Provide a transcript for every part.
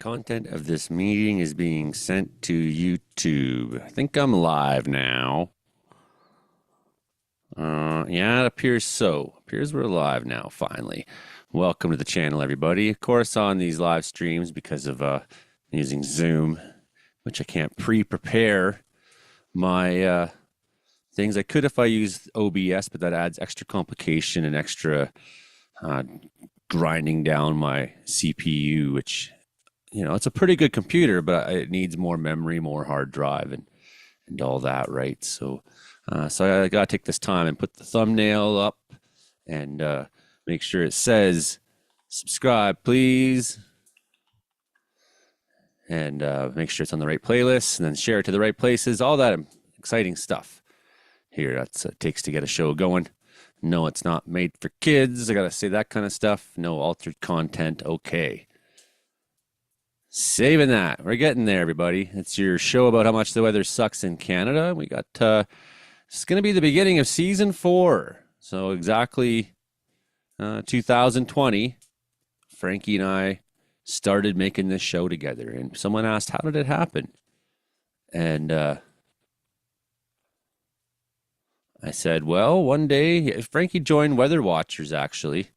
Content of this meeting is being sent to YouTube. I think I'm live now. Yeah, it appears so. Appears we're live now, finally. Welcome to the channel, everybody. Of course, on these live streams, because of using Zoom, which I can't pre-prepare my things. I could if I used OBS, but that adds extra complication and extra grinding down my CPU, which, you know, it's a pretty good computer, but it needs more memory, more hard drive, and all that, right? So I gotta take this time and put the thumbnail up and make sure it says subscribe, please, and make sure it's on the right playlist, and then share it to the right places. All that exciting stuff here. That's it takes to get a show going. No, it's not made for kids. I gotta say that kind of stuff. No altered content. Okay. Saving that. We're getting there, everybody. It's your show about how much the weather sucks in Canada. We got, it's going to be the beginning of season 4. So exactly 2020, Frankie and I started making this show together. And someone asked, how did it happen? And I said, well, one day, Frankie joined Weather Watchers, actually.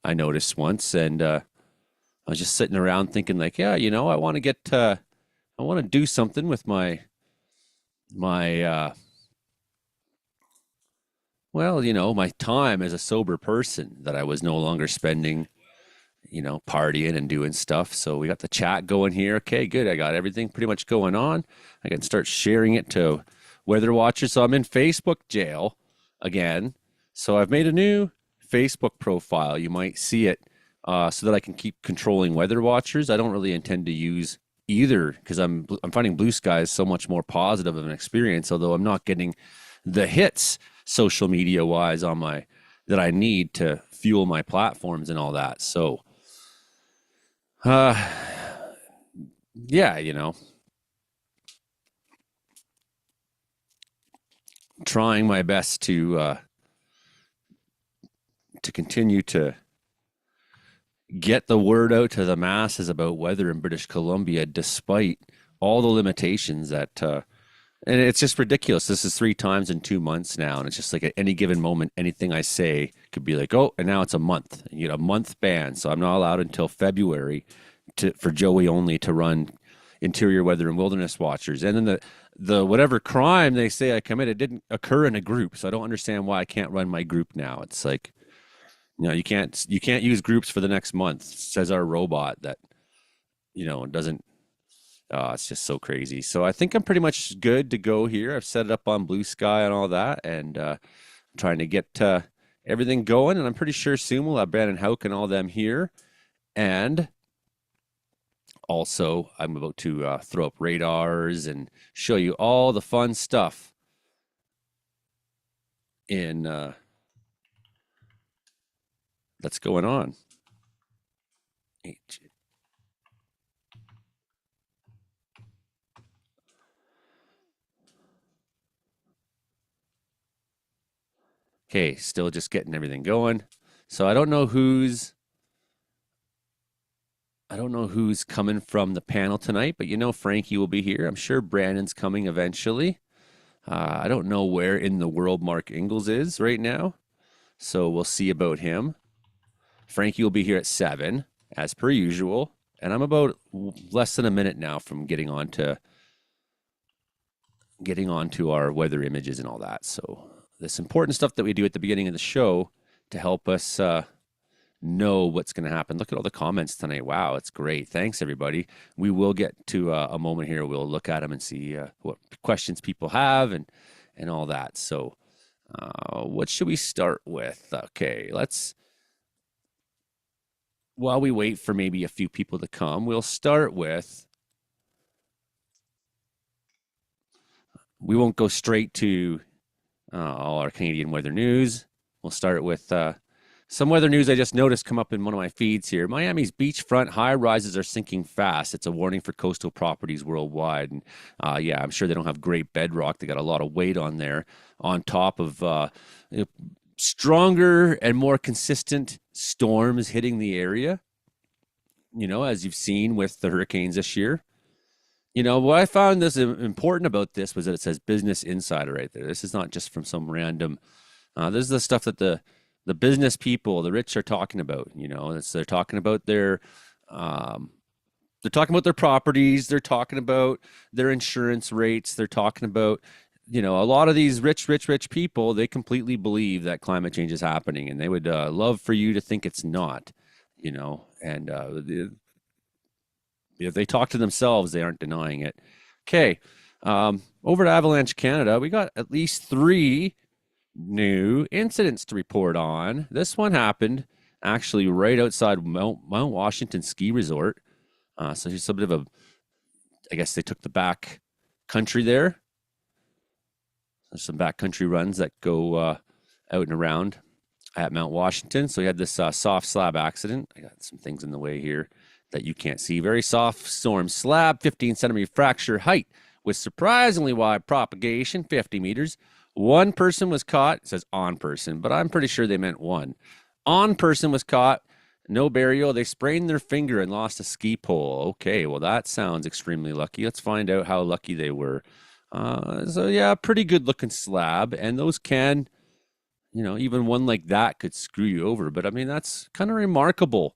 I noticed once, and I was just sitting around thinking, like, yeah, you know, I want to get, I want to do something with my, well, you know, my time as a sober person that I was no longer spending, you know, partying and doing stuff. So we got the chat going here. Okay, good. I got everything pretty much going on. I can start sharing it to Weather Watchers. So I'm in Facebook jail again. So I've made a new Facebook profile. You might see it. So that I can keep controlling Weather Watchers. I don't really intend to use either because I'm finding Blue Sky is so much more positive of an experience, although I'm not getting the hits social media wise on my that I need to fuel my platforms and all that. So yeah, you know, trying my best to continue to get the word out to the masses about weather in British Columbia, despite all the limitations that, and it's just ridiculous. This is 3 times in 2 months now. And it's just like at any given moment, anything I say could be like, oh, and now it's a month, you know, a month ban. So I'm not allowed until February for Joey only to run interior weather and wilderness watchers. And then the whatever crime they say I committed didn't occur in a group. So I don't understand why I can't run my group now. It's like, you know, you can't use groups for the next month, says our robot that, you know, doesn't, it's just so crazy. So I think I'm pretty much good to go here. I've set it up on Blue Sky and all that, and I'm trying to get everything going, and I'm pretty sure soon we'll have Brandon Houck and all them here. And also, I'm about to throw up radars and show you all the fun stuff in that's going on. Okay, still just getting everything going. So I don't know who's coming from the panel tonight, but you know Frankie will be here. I'm sure Brandon's coming eventually. I don't know where in the world Mark Ingalls is right now, so we'll see about him. Frankie will be here at 7, as per usual, and I'm about less than a minute now from getting on to our weather images and all that. So this important stuff that we do at the beginning of the show to help us know what's going to happen. Look at all the comments tonight. Wow, it's great. Thanks, everybody. We will get to a moment here. We'll look at them and see what questions people have and all that. So what should we start with? Okay, while we wait for maybe a few people to come, we'll start with, we won't go straight to all our Canadian weather news. We'll start with some weather news I just noticed come up in one of my feeds here. Miami's beachfront high rises are sinking fast. It's a warning for coastal properties worldwide. And yeah, I'm sure they don't have great bedrock. They got a lot of weight on there on top of stronger and more consistent storms hitting the area. as you've seen with the hurricanes this year. What I found this important about this was that it says Business Insider right there. This is not just from some random. This is the stuff that the business people, the rich, are talking about. They're talking about um, they're talking about their properties. They're talking about their insurance rates. They're talking about, a lot of these rich people. They completely believe that climate change is happening, and they would love for you to think it's not. And if they talk to themselves, they aren't denying it. Okay, over to Avalanche Canada, we got at least 3 new incidents to report on. This one happened actually right outside Mount Washington Ski Resort. So here's a bit of I guess they took the back country there. There's some back country runs that go out and around at Mount Washington. So we had this soft slab accident. I got some things in the way here that you can't see. Very soft storm slab, 15 centimeter fracture height with surprisingly wide propagation, 50 meters. One person was caught. It says on person, but I'm pretty sure they meant one. On person was caught. No burial. They sprained their finger and lost a ski pole. Okay, well, that sounds extremely lucky. Let's find out how lucky they were. So, yeah, pretty good looking slab. And those can, even one like that could screw you over. But, I mean, that's kind of remarkable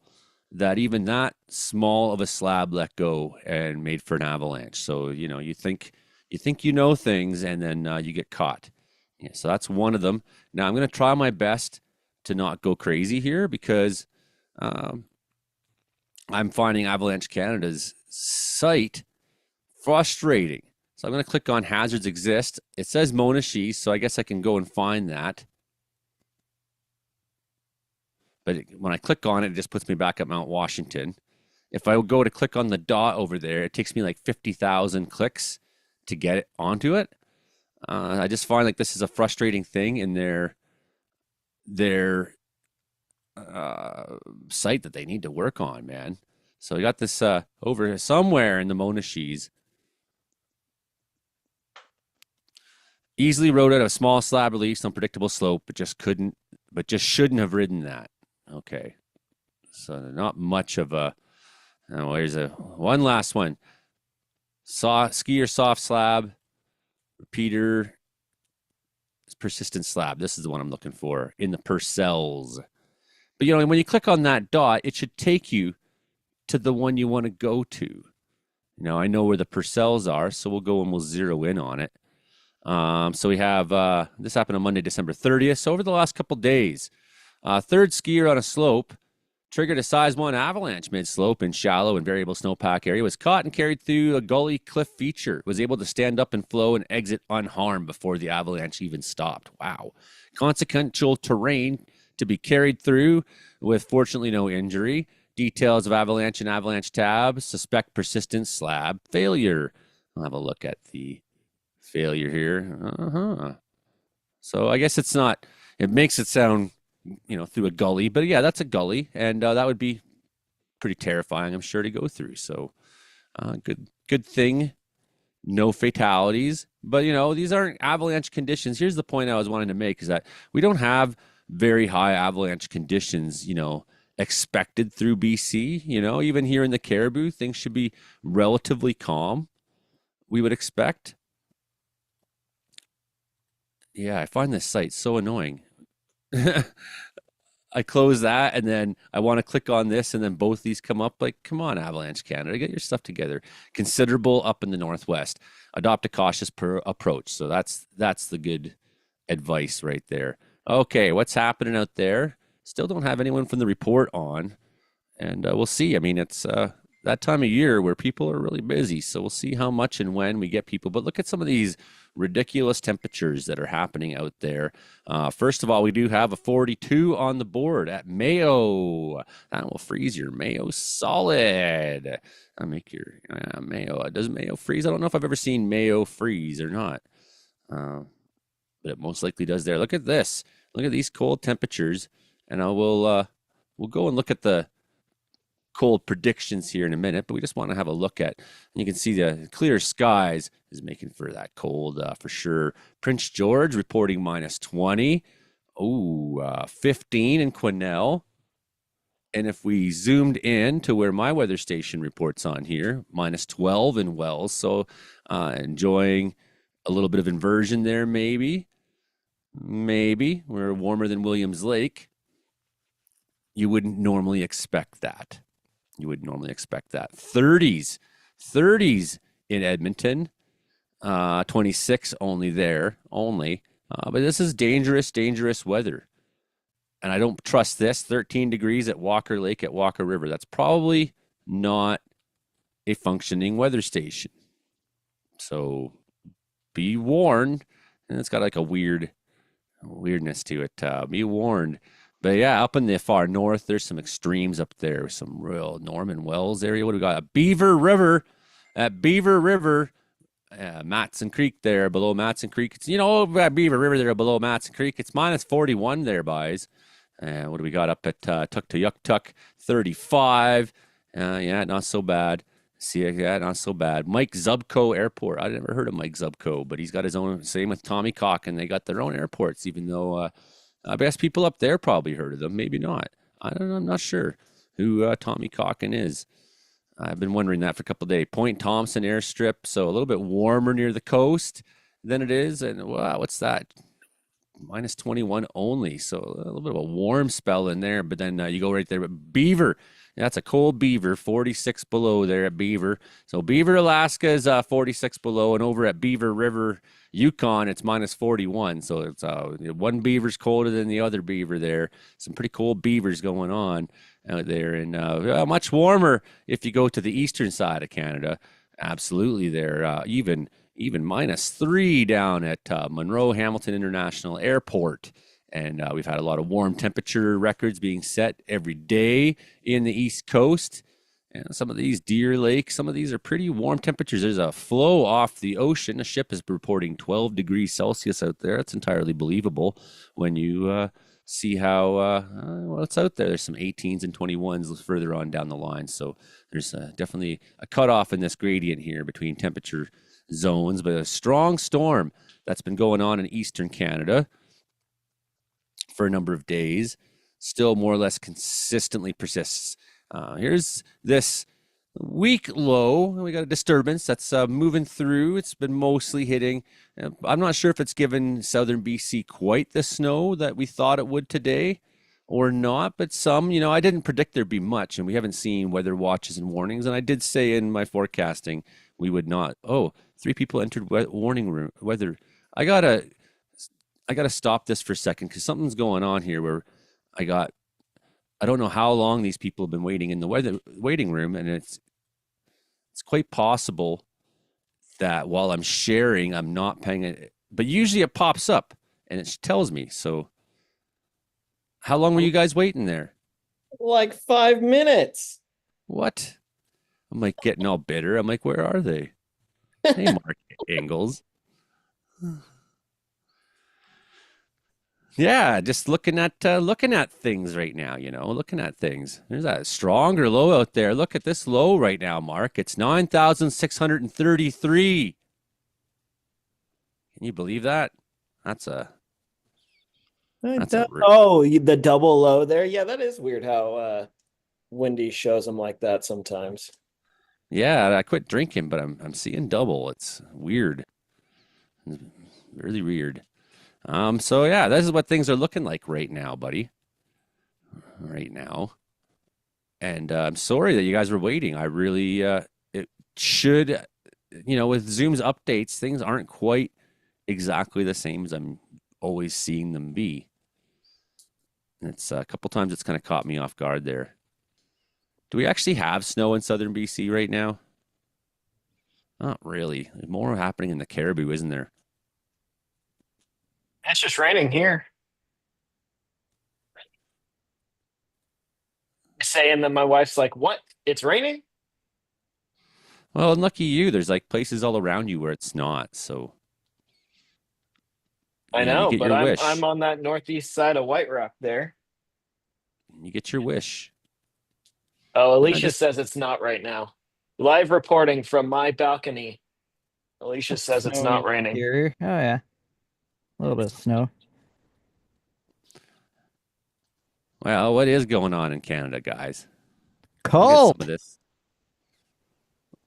that even that small of a slab let go and made for an avalanche. So, you think things, and then you get caught. Yeah, so that's one of them. Now, I'm going to try my best to not go crazy here because I'm finding Avalanche Canada's site frustrating. So I'm going to click on hazards exist. It says Monashee, so I guess I can go and find that. But when I click on it, it just puts me back at Mount Washington. If I go to click on the dot over there, it takes me like 50,000 clicks to get it onto it. I just find like this is a frustrating thing in their site that they need to work on, man. So we got this over somewhere in the Monashees. Easily rode out a small slab release on predictable slope, but just shouldn't have ridden that. Okay. So not much of a, oh, here's one last one. Skier soft slab, repeater, persistent slab. This is the one I'm looking for in the Purcells. But, when you click on that dot, it should take you to the one you want to go to. I know where the Purcells are, so we'll go and we'll zero in on it. So we have, this happened on Monday, December 30th. So over the last couple days, third skier on a slope triggered a size 1 avalanche mid-slope in shallow and variable snowpack area, was caught and carried through a gully cliff feature, was able to stand up and flow and exit unharmed before the avalanche even stopped. Wow. Consequential terrain to be carried through with fortunately no injury. Details of avalanche and avalanche tab. Suspect persistent slab failure. I'll have a look at the failure here. So I guess it makes it sound, through a gully, but yeah, that's a gully, and that would be pretty terrifying, I'm sure, to go through. So good thing, no fatalities, but these aren't avalanche conditions. Here's the point I was wanting to make is that we don't have very high avalanche conditions, expected through BC. Even here in the Caribou, things should be relatively calm, we would expect. Yeah, I find this site so annoying. I close that, and then I want to click on this, and then both these come up. Like, come on, Avalanche Canada, get your stuff together. Considerable up in the Northwest. Adopt a cautious approach. So that's the good advice right there. Okay, what's happening out there? Still don't have anyone from the report on, and we'll see. I mean, it's that time of year where people are really busy, so we'll see how much and when we get people. But look at some of these ridiculous temperatures that are happening out there. First of all, we do have a 42 on the board at Mayo. That will freeze your Mayo solid. I'll make your Mayo. Does Mayo freeze? I don't know if I've ever seen Mayo freeze or not, but it most likely does there. Look at this. Look at these cold temperatures, and we'll go and look at the cold predictions here in a minute, but we just want to have a look at, you can see the clear skies is making for that cold for sure. Prince George reporting -20. 15 in Quesnel. And if we zoomed in to where my weather station reports on here, -12 in Wells. So enjoying a little bit of inversion there, maybe. Maybe we're warmer than Williams Lake. You wouldn't normally expect that. You would normally expect that. 30s in Edmonton, 26 only there, only. But this is dangerous weather. And I don't trust this. 13 degrees at Walker Lake at Walker River. That's probably not a functioning weather station. So be warned. And it's got like a weirdness to it. Be warned. But yeah, up in the far north, there's some extremes up there. Some real Norman Wells area. What do we got? At Beaver River. Matson Creek there, below Matson Creek. It's, at Beaver River there, below Matson Creek. It's -41 there, boys. What do we got up at Tuktoyaktuk? 35. Yeah, not so bad. See, yeah, not so bad. Mike Zubko Airport. I never heard of Mike Zubko, but he's got his own. Same with Tommy Cock, and they got their own airports. Even though I guess people up there probably heard of them, maybe not. I don't know. I'm not sure who Tommy Cocken is. I've been wondering that for a couple of days. Point Thompson airstrip, so a little bit warmer near the coast than it is. And wow, what's that? -21 only, so a little bit of a warm spell in there. But then you go right there. But Beaver, that's a cold Beaver, 46 below there at Beaver. So Beaver, Alaska is 46 below, and over at Beaver River, Yukon, it's -41. So it's one Beaver's colder than the other Beaver there. Some pretty cold Beavers going on out there, and much warmer if you go to the eastern side of Canada. Absolutely, there even -3 down at Monroe Hamilton International Airport. And we've had a lot of warm temperature records being set every day in the East Coast. And some of these Deer Lake, some of these are pretty warm temperatures. There's a flow off the ocean. A ship is reporting 12 degrees Celsius out there. It's entirely believable when you see how what's out there. There's some 18s and 21s further on down the line. So there's definitely a cutoff in this gradient here between temperature zones, but a strong storm that's been going on in eastern Canada for a number of days still more or less consistently persists. Here's this weak low. We got a disturbance that's moving through. It's been mostly hitting. I'm not sure if it's given southern BC quite the snow that we thought it would today or not, but some, I didn't predict there'd be much, and we haven't seen weather watches and warnings. And I did say in my forecasting we would not. Oh, 3 people entered warning room weather. I gotta stop this for a second because something's going on here where I don't know how long these people have been waiting in the waiting room, and it's quite possible that while I'm sharing, I'm not paying it. But usually it pops up and it tells me. So how long were you guys waiting there? Like 5 minutes. What? I'm like getting all bitter. I'm like, where are they? Hey, Mark Ingalls. Yeah, just looking at things right now, looking at things. There's a stronger low out there. Look at this low right now, Mark. It's 9,633. Can you believe that? That's a the double low there. Yeah, that is weird how Wendy shows them like that sometimes. Yeah, I quit drinking, but I'm seeing double. It's weird. It's really weird. So yeah, this is what things are looking like right now, buddy. Right now. And I'm sorry that you guys were waiting. I really it should with Zoom's updates, things aren't quite exactly the same as I'm always seeing them be. It's a couple times it's kind of caught me off guard there. Do we actually have snow in southern BC right now? Not really. There's more happening in the Caribou, isn't there? It's just raining here. Saying that my wife's like, "What? It's raining?" Well, lucky you. There's like places all around you where it's not. So, I you know, get but your I'm wish. on that northeast side of White Rock there. You get your wish. Oh, And I Alicia just, says it's not right now. Live reporting from my balcony. Alicia says it's Snowing not in the raining. interior. Oh yeah, a little bit of snow. Well, what is going on in Canada, guys? We'll get some of Cold. this.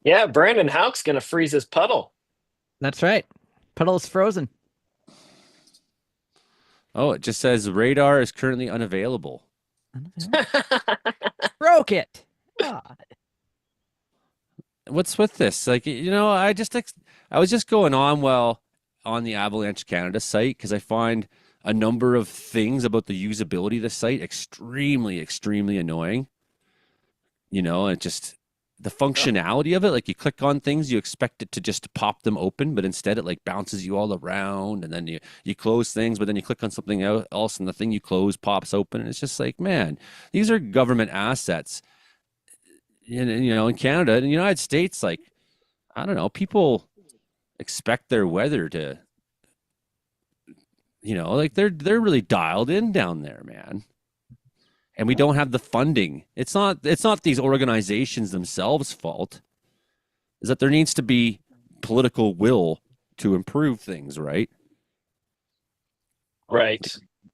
Yeah, Brandon Hauk's gonna freeze his puddle. That's right. Puddle is frozen. Oh, it just says radar is currently unavailable. Unavailable. Broke it. Ah, What's with this? Like, I was just going on on the Avalanche Canada site because I find a number of things about the usability of the site extremely, extremely annoying. And just the functionality of it, like you click on things, you expect it to just pop them open, but instead it like bounces you all around, and then you close things, but then you click on something else, and the thing you close pops open, and it's just like, man, these are government assets. In Canada and the United States, like, I don't know, people expect their weather to, like they're really dialed in down there, man. And we don't have the funding. It's not these organizations themselves' fault. Is that there needs to be political will to improve things, right? Right.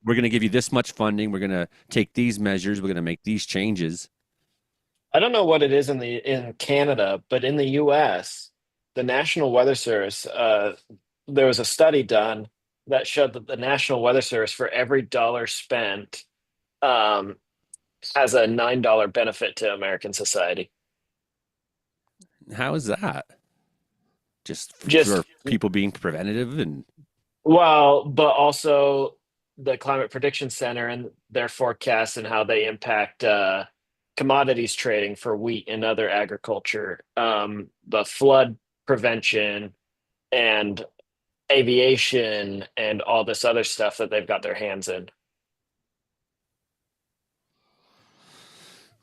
We're going to give you this much funding. We're going to take these measures. We're going to make these changes. I don't know what it is in Canada, but in the US, the National Weather Service, there was a study done that showed that the National Weather Service, for every dollar spent, um, has a $9 benefit to American society. How is that? Just for Just people being preventative and well, but also the Climate Prediction Center and their forecasts and how they impact commodities trading for wheat and other agriculture, the flood prevention and aviation and all this other stuff that they've got their hands in.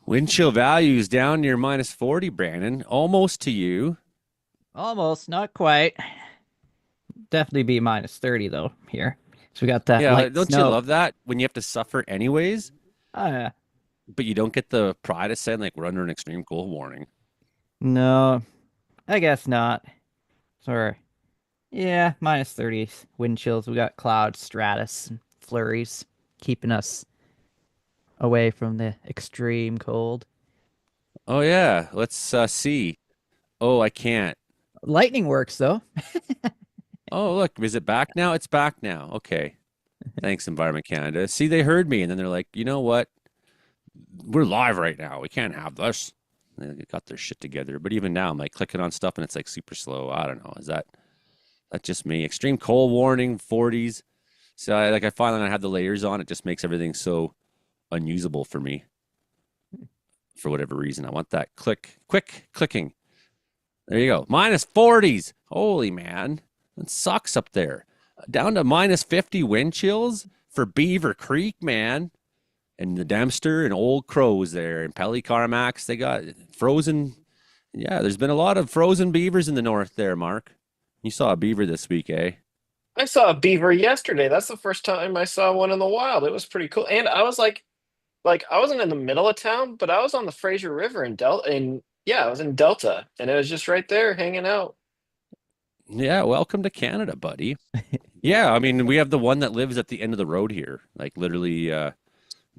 wind chill values down near -40, Brandon. Almost to you. almost, not quite. Definitely be -30 though here. So we got that Yeah, light don't you snow. love that when you have to suffer anyways, Uh, but you don't get the pride of saying like we're under an extreme cold warning? no, I guess not. Sorry. Yeah, -30 wind chills. We got clouds, stratus, and flurries keeping us away from the extreme cold. Oh yeah, let's see. Oh, I can't. Lightning works though. Oh, look, is it back now? It's back now. Okay. Thanks, Environment Canada. See, they heard me, and then they're like, you know what? We're live right now. We can't have this. And they got their shit together. But even now, I'm like clicking on stuff, and it's like super slow. I don't know. Is that just me? Extreme cold warning, 40s. So I find when I have the layers on, it just makes everything so unusable for me for whatever reason. I want that quick clicking. There you go. -40s. Holy man. It sucks up there. Down to -50 wind chills for Beaver Creek, man. And the Dempster and Old Crows there and Pelly-Carmax. They got frozen. Yeah, there's been a lot of frozen beavers in the north there, Mark. You saw a beaver this week, eh? I saw a beaver yesterday. That's the first time I saw one in the wild. It was pretty cool. And I was like I wasn't in the middle of town, but I was on the Fraser River in Delta. And yeah, I was in Delta, and it was just right there hanging out. Yeah, welcome to Canada, buddy. Yeah, I mean, we have the one that lives at the end of the road here. Like literally,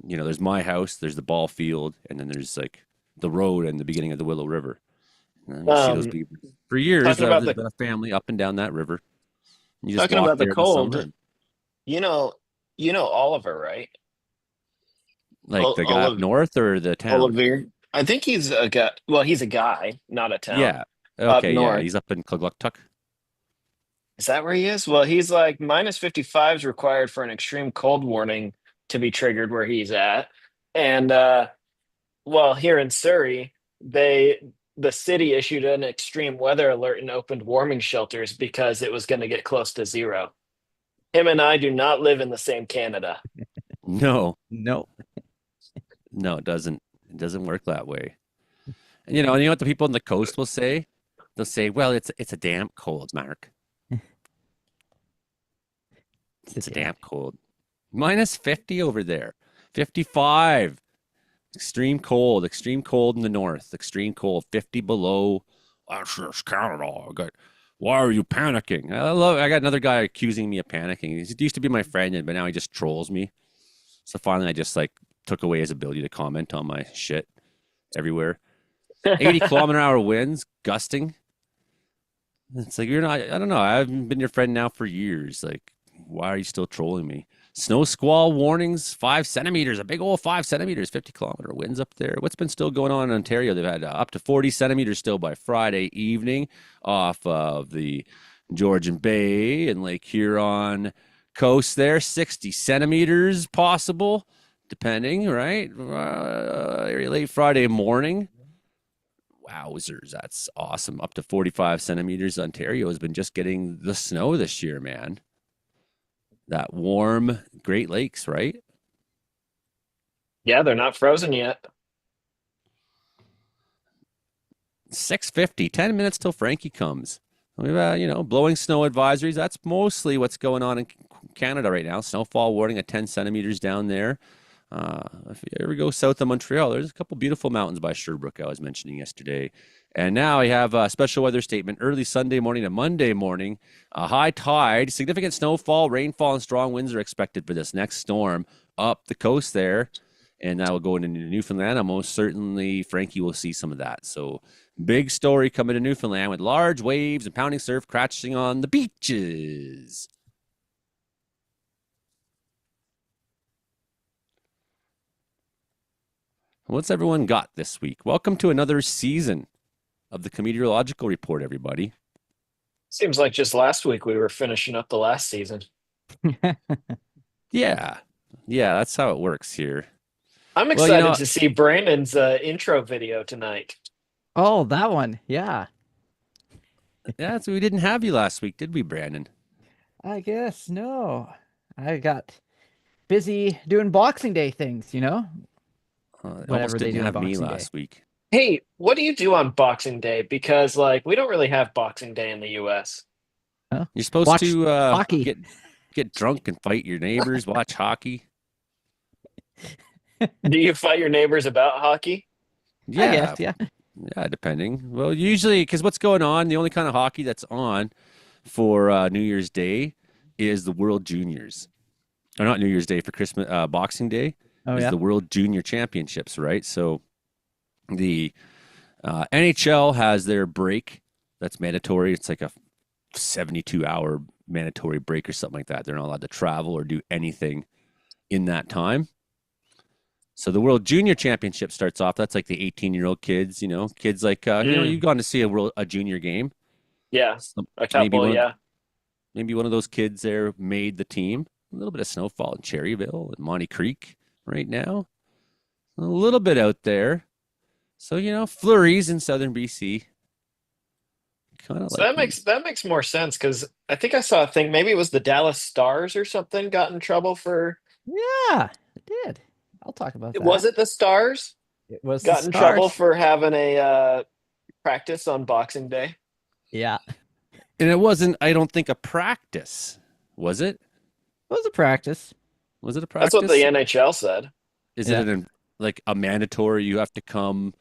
there's my house, there's the ball field, and then there's like the road and the beginning of the Willow River. And you see those Um, beavers. For years, talking about there's the been a family up and down that river. You just talking walk about the there in the summer, cold. and You know, you know Oliver, right? like the guy up Olive north or the town. Oliver. I think he's a guy. Well, he's a guy, not a town. Yeah. Up Okay. Yeah. north. He's up in Kluglucktuk. Is that where he is? Well, he's like -55 is required for an extreme cold warning to be triggered where he's at. And well, here in Surrey, the city issued an extreme weather alert and opened warming shelters because it was going to get close to zero. Him and I do not live in the same Canada. No, No. no, it doesn't. It doesn't work that way. And you know what the people on the coast will say? They'll say, "Well, it's a damp cold, Mark. It's a damp cold. -50 over there. 55. Extreme cold in the north. Extreme cold. 50 below. That's just Canada. Why are you panicking? I got another guy accusing me of panicking. He used to be my friend, but now he just trolls me. So finally, I just like took away his ability to comment on my shit everywhere. 80-kilometer-hour winds, gusting. It's like, you're not, I don't know. I haven't been your friend now for years. Like, why are you still trolling me? Snow squall warnings, 5 centimeters, a big old 5 centimeters, 50-kilometer winds up there. What's been still going on in Ontario? They've had up to 40 centimeters still by Friday evening off of the Georgian Bay and Lake Huron coast there. 60 centimeters possible, depending, right? Late Friday morning. Wowzers, that's awesome. Up to 45 centimeters. Ontario has been just getting the snow this year, man. That warm Great Lakes, right? Yeah, they're not frozen yet. 6:50, 10 minutes till Frankie comes. We've blowing snow advisories. That's mostly what's going on in Canada right now. Snowfall warning at 10 centimeters down there. If you ever go south of Montreal, there's a couple beautiful mountains by Sherbrooke I was mentioning yesterday. And now I have a special weather statement early Sunday morning to Monday morning. A high tide, significant snowfall, rainfall, and strong winds are expected for this next storm up the coast there. And that will go into Newfoundland. And most certainly Frankie will see some of that. So big story coming to Newfoundland with large waves and pounding surf crashing on the beaches. What's everyone got this week? Welcome to another season of the Comedy-Meteorological Report, everybody. Seems like just last week we were finishing up the last season. Yeah, that's how it works here. I'm Well, excited to see Brandon's intro video tonight. Oh, that one. Yeah. Yeah, so we didn't have you last week, did we, Brandon? I guess no. I got busy doing Boxing Day things, Almost whatever they didn't do on have me Boxing Day. last week. Hey, what do you do on Boxing Day? Because we don't really have Boxing Day in the US. Huh? You're supposed Watch to hockey. get drunk and fight your neighbors, watch hockey. Do you fight your neighbors about hockey? Yeah, I guess, yeah. yeah, depending. Well, usually, because what's going on, the only kind of hockey that's on for New Year's Day is the World Juniors. Or not New Year's Day, for Christmas, Boxing Day is yeah. the World Junior Championships, right? So the NHL has their break that's mandatory. It's like a 72-hour mandatory break or something like that. They're not allowed to travel or do anything in that time. So the World Junior Championship starts off. That's like the 18-year-old kids, kids like, you've gone to see a junior game. Yeah, a Maybe couple, yeah. Maybe one of those kids there made the team. A little bit of snowfall in Cherryville and Monty Creek right now. A little bit out there. So, flurries in southern BC. Kind of So like that makes more sense because I think I saw a thing. Maybe it was the Dallas Stars or something got in trouble for. Yeah, it did. I'll talk about that. Was it the Stars? It was Got the in Stars. trouble for having a practice on Boxing Day. Yeah. And it wasn't, I don't think, a practice. Was it? It was a practice. Was it a practice? That's what the NHL said. Is Yeah. it like a mandatory, you have to come,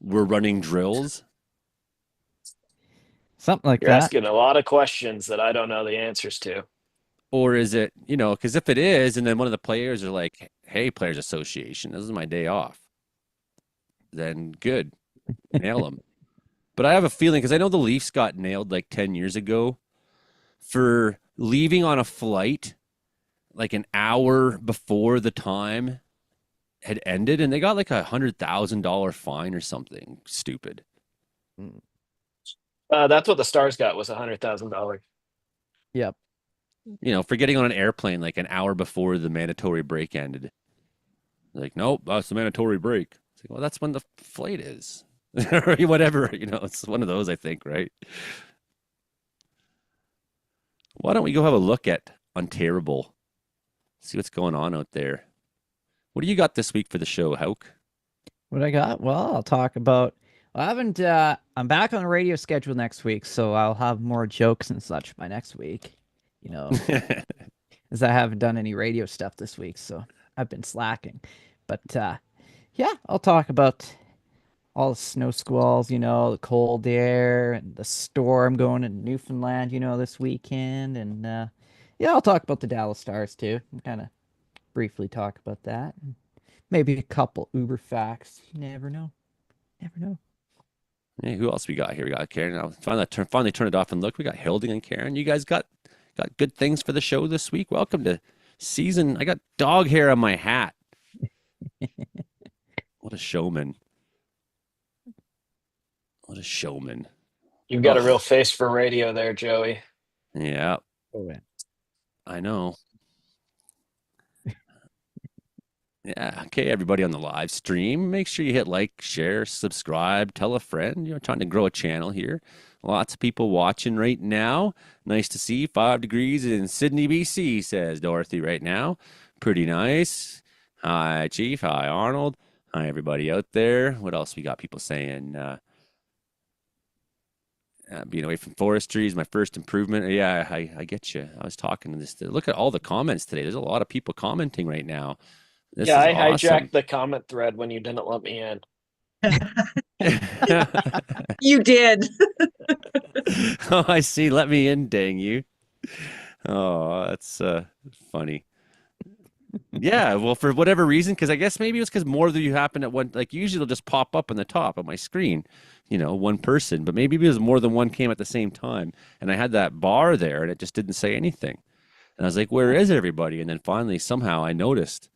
we're running drills? Something like You're that. asking a lot of questions that I don't know the answers to. Or is it, because if it is, and then one of the players are like, hey, Players Association, this is my day off, then good. Nail them. But I have a feeling, because I know the Leafs got nailed like 10 years ago for leaving on a flight like an hour before the time had ended, and they got like $100,000 fine or something stupid. That's what the Stars got was $100,000. Yep. For getting on an airplane like an hour before the mandatory break ended. Like, nope, that's the mandatory break. It's like, well, that's when the flight is. Or whatever, it's one of those, I think, right? Why don't we go have a look at Unterrible? See what's going on out there. What do you got this week for the show, Hauk? What I got? Well, I'll talk about. I haven't. I'm back on the radio schedule next week, so I'll have more jokes and such by next week. As I haven't done any radio stuff this week, so I've been slacking. But yeah, I'll talk about all the snow squalls, the cold air and the storm going in Newfoundland, this weekend. And yeah, I'll talk about the Dallas Stars too. Kind of briefly talk about that. Maybe a couple Uber facts. You never know. Never know. Hey, who else we got here? We got Karen. Now finally turn it off and look. We got Hilding and Karen. You guys got good things for the show this week. Welcome to season. I got dog hair on my hat. What a showman. What a showman. You've got a real Oh, face for radio there, Joey. yeah, Oh, yeah. I know. Yeah. Okay, everybody on the live stream, make sure you hit like, share, subscribe, tell a friend. Trying to grow a channel here. Lots of people watching right now. Nice to see. 5 degrees in Sydney, BC, says Dorothy right now. Pretty nice. Hi, Chief. Hi, Arnold. Hi, everybody out there. What else we got people saying? Being away from forestry is my first improvement. Yeah, I get you. I was talking to this. Look at all the comments today. There's a lot of people commenting right now. This Yeah, is I awesome. hijacked the comment thread when you didn't let me in. You did. Oh, I see. Let me in, dang you. Oh, that's funny. Yeah, well, for whatever reason, because I guess maybe it was because more of you happen at one, like usually they'll just pop up on the top of my screen, one person, but maybe because more than one came at the same time. And I had that bar there and it just didn't say anything. And I was like, where is everybody? And then finally, somehow I noticed.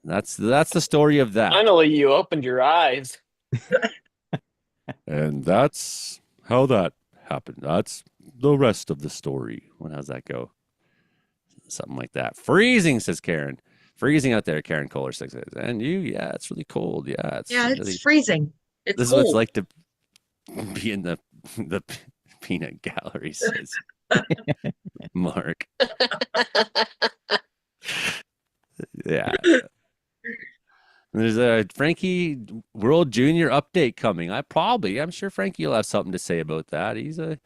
That's the story of that. Finally, you opened your eyes. And that's how that happened. That's the rest of the story. How's that go? Something like that. Freezing, says Karen. Freezing out there, Karen Kohler says. And you, yeah, it's really cold. Yeah, it's Yeah, really. it's freezing. It's This is what it's cold. like to be in the peanut gallery, says Mark. Yeah. There's a Frankie World Junior update coming. I'm sure Frankie will have something to say about that.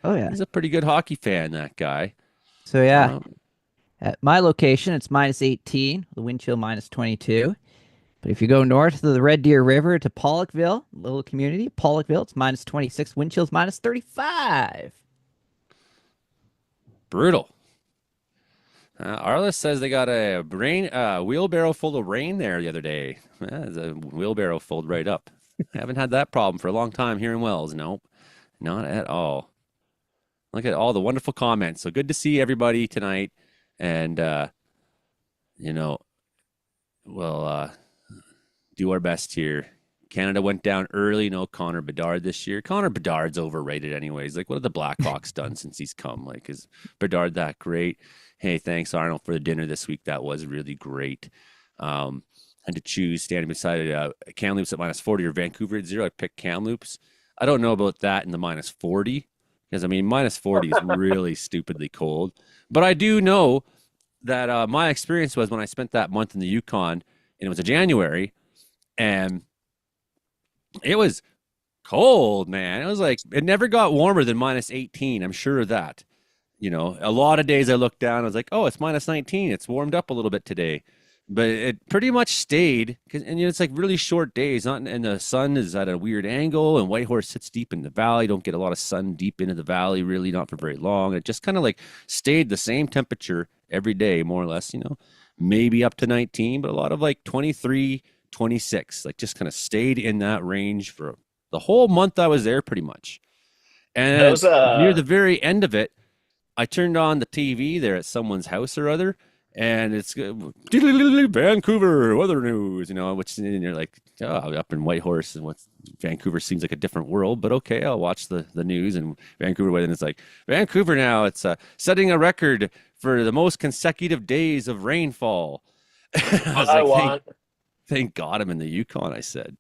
Oh, yeah. He's a pretty good hockey fan, that guy. So, yeah, Um, at my location, it's -18, the wind chill -22. But if you go north of the Red Deer River to Pollockville, little community, Pollockville, it's -26, wind chill's -35. brutal. Arliss says they got a wheelbarrow full of rain there the other day. The wheelbarrow fold right up. I haven't had that problem for a long time here in Wells. Nope, not at all. Look at all the wonderful comments. So good to see everybody tonight. And, you know, we'll do our best here. Canada went down early. No Connor Bedard this year. Connor Bedard's overrated anyways. Like, what have the Blackhawks done since he's come? Like, is Bedard that great? Hey, thanks, Arnold, for the dinner this week. That was really great. Had to choose standing beside Kamloops at -40 or Vancouver at 0. I picked Kamloops. I don't know about that in the -40 because, I mean, -40 is really stupidly cold. But I do know that my experience was when I spent that month in the Yukon, and it was a January, and it was cold, man. It was like it never got warmer than -18. I'm sure of that. A lot of days I looked down, I was like, oh, it's -19. It's warmed up a little bit today. But it pretty much stayed and it's like really short days, and the sun is at a weird angle, and Whitehorse sits deep in the valley. Don't get a lot of sun deep into the valley, really, not for very long. It just kind of like stayed the same temperature every day, more or less, maybe up to 19, but a lot of like 23, 26, like just kind of stayed in that range for the whole month I was there pretty much. And Those near the very end of it, I turned on the TV there at someone's house or other, and it's Vancouver weather news, which and you're like, oh, up in Whitehorse, and what's Vancouver seems like a different world, but okay, I'll watch the news and Vancouver weather, and it's like Vancouver now, it's setting a record for the most consecutive days of rainfall. I was I like, want. thank God I'm in the Yukon, I said.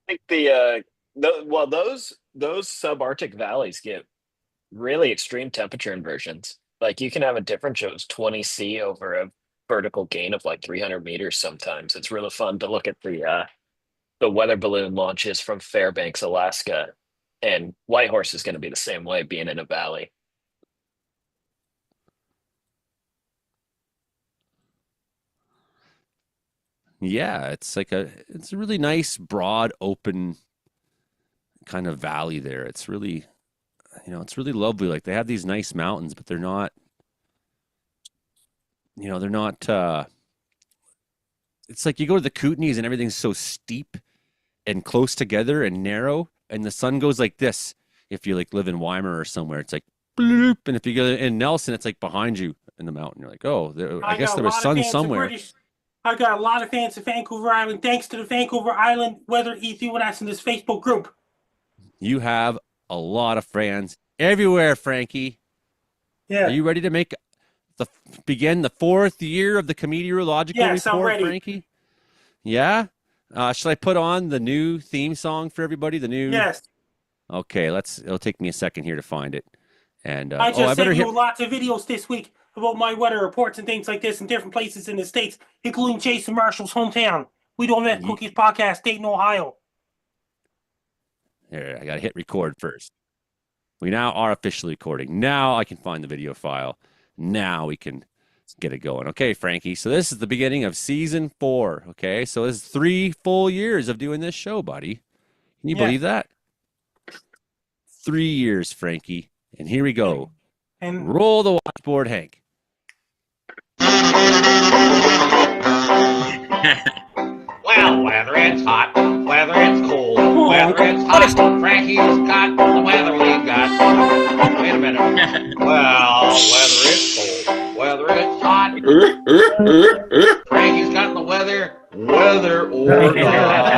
I think those subarctic valleys get really extreme temperature inversions. Like you can have a difference of 20 C over a vertical gain of like 300 meters sometimes. It's really fun to look at the weather balloon launches from Fairbanks, Alaska, and Whitehorse is going to be the same way, being in a valley. Yeah, it's a really nice, broad, open kind of valley there. It's really, it's really lovely. Like they have these nice mountains, but they're not they're not. It's like you go to the Kootenays and everything's so steep and close together and narrow, and the sun goes like this. If you like live in Weimar or somewhere, it's like bloop, and if you go in Nelson, it's like behind you in the mountain. You're like, oh, I guess there was sun somewhere. I got a lot of fans of Vancouver Island, thanks to the Vancouver Island Weather Enthusiasts in this Facebook group. You have a lot of fans everywhere, Frankie. Yeah. Are you ready to begin the 4th year of the Comedy-Meteorological Yes, report, I'm ready. Frankie? Yeah? Should I put on the new theme song for everybody? Yes. Okay, it'll take me a second here to find it. And I just sent you hit... lots of videos this week about my weather reports and things like this in different places in the States, including Jason Marshall's hometown. We Don't Make Cookies podcast, Dayton, Ohio. Here, I got to hit record first. We now are officially recording. Now I can find the video file. Now we can get it going. Okay, Frankie. So this is the beginning of season 4. Okay, so this is 3 full years of doing this show, buddy. Can you believe that? 3 years, Frankie. And here we go. And roll the watchboard, Hank. Well, whether it's hot, whether it's cold, whether it's hot, Frankie's got the weather we got. Wait a minute. Well, whether it's cold, whether it's hot, Frankie's got the weather or not.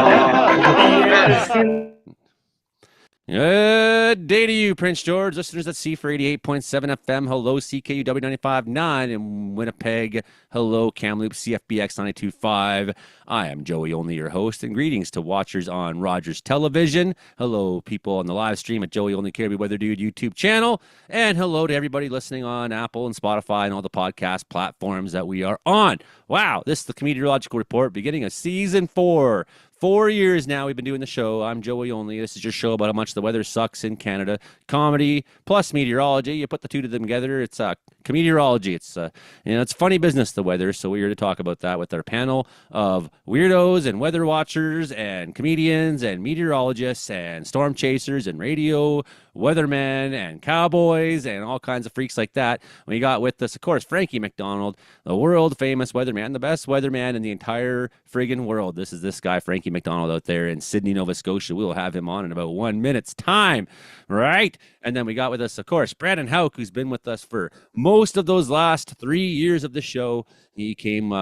Good day to you, Prince George. Listeners at C for 88.7 FM. Hello, CKUW 95.9 in Winnipeg. Hello, Kamloops, CFBX 92.5. I am Joey Only, your host, and greetings to watchers on Rogers Television. Hello, people on the live stream at Joey Only Caribbean Weather Dude YouTube channel. And hello to everybody listening on Apple and Spotify and all the podcast platforms that we are on. Wow, this is the Comedy-Meteorological Report, beginning of season 4. 4 years now we've been doing the show. I'm Joey Only. This is your show about how much the weather sucks in Canada. Comedy plus meteorology. You put the two of them together, it's Comedy-Meteorology. It's it's funny business, the weather. So we're here to talk about that with our panel of weirdos and weather watchers and comedians and meteorologists and storm chasers and radio weathermen and cowboys and all kinds of freaks like that. We got with us, of course, Frankie McDonald, the world famous weatherman, the best weatherman in the entire friggin' world. This is this guy, Frankie McDonald, out there in Sydney, Nova Scotia. We will have him on in about 1 minute's time, right? And then we got with us, of course, Brandon Houck, who's been with us for most of those last 3 years of the show. He came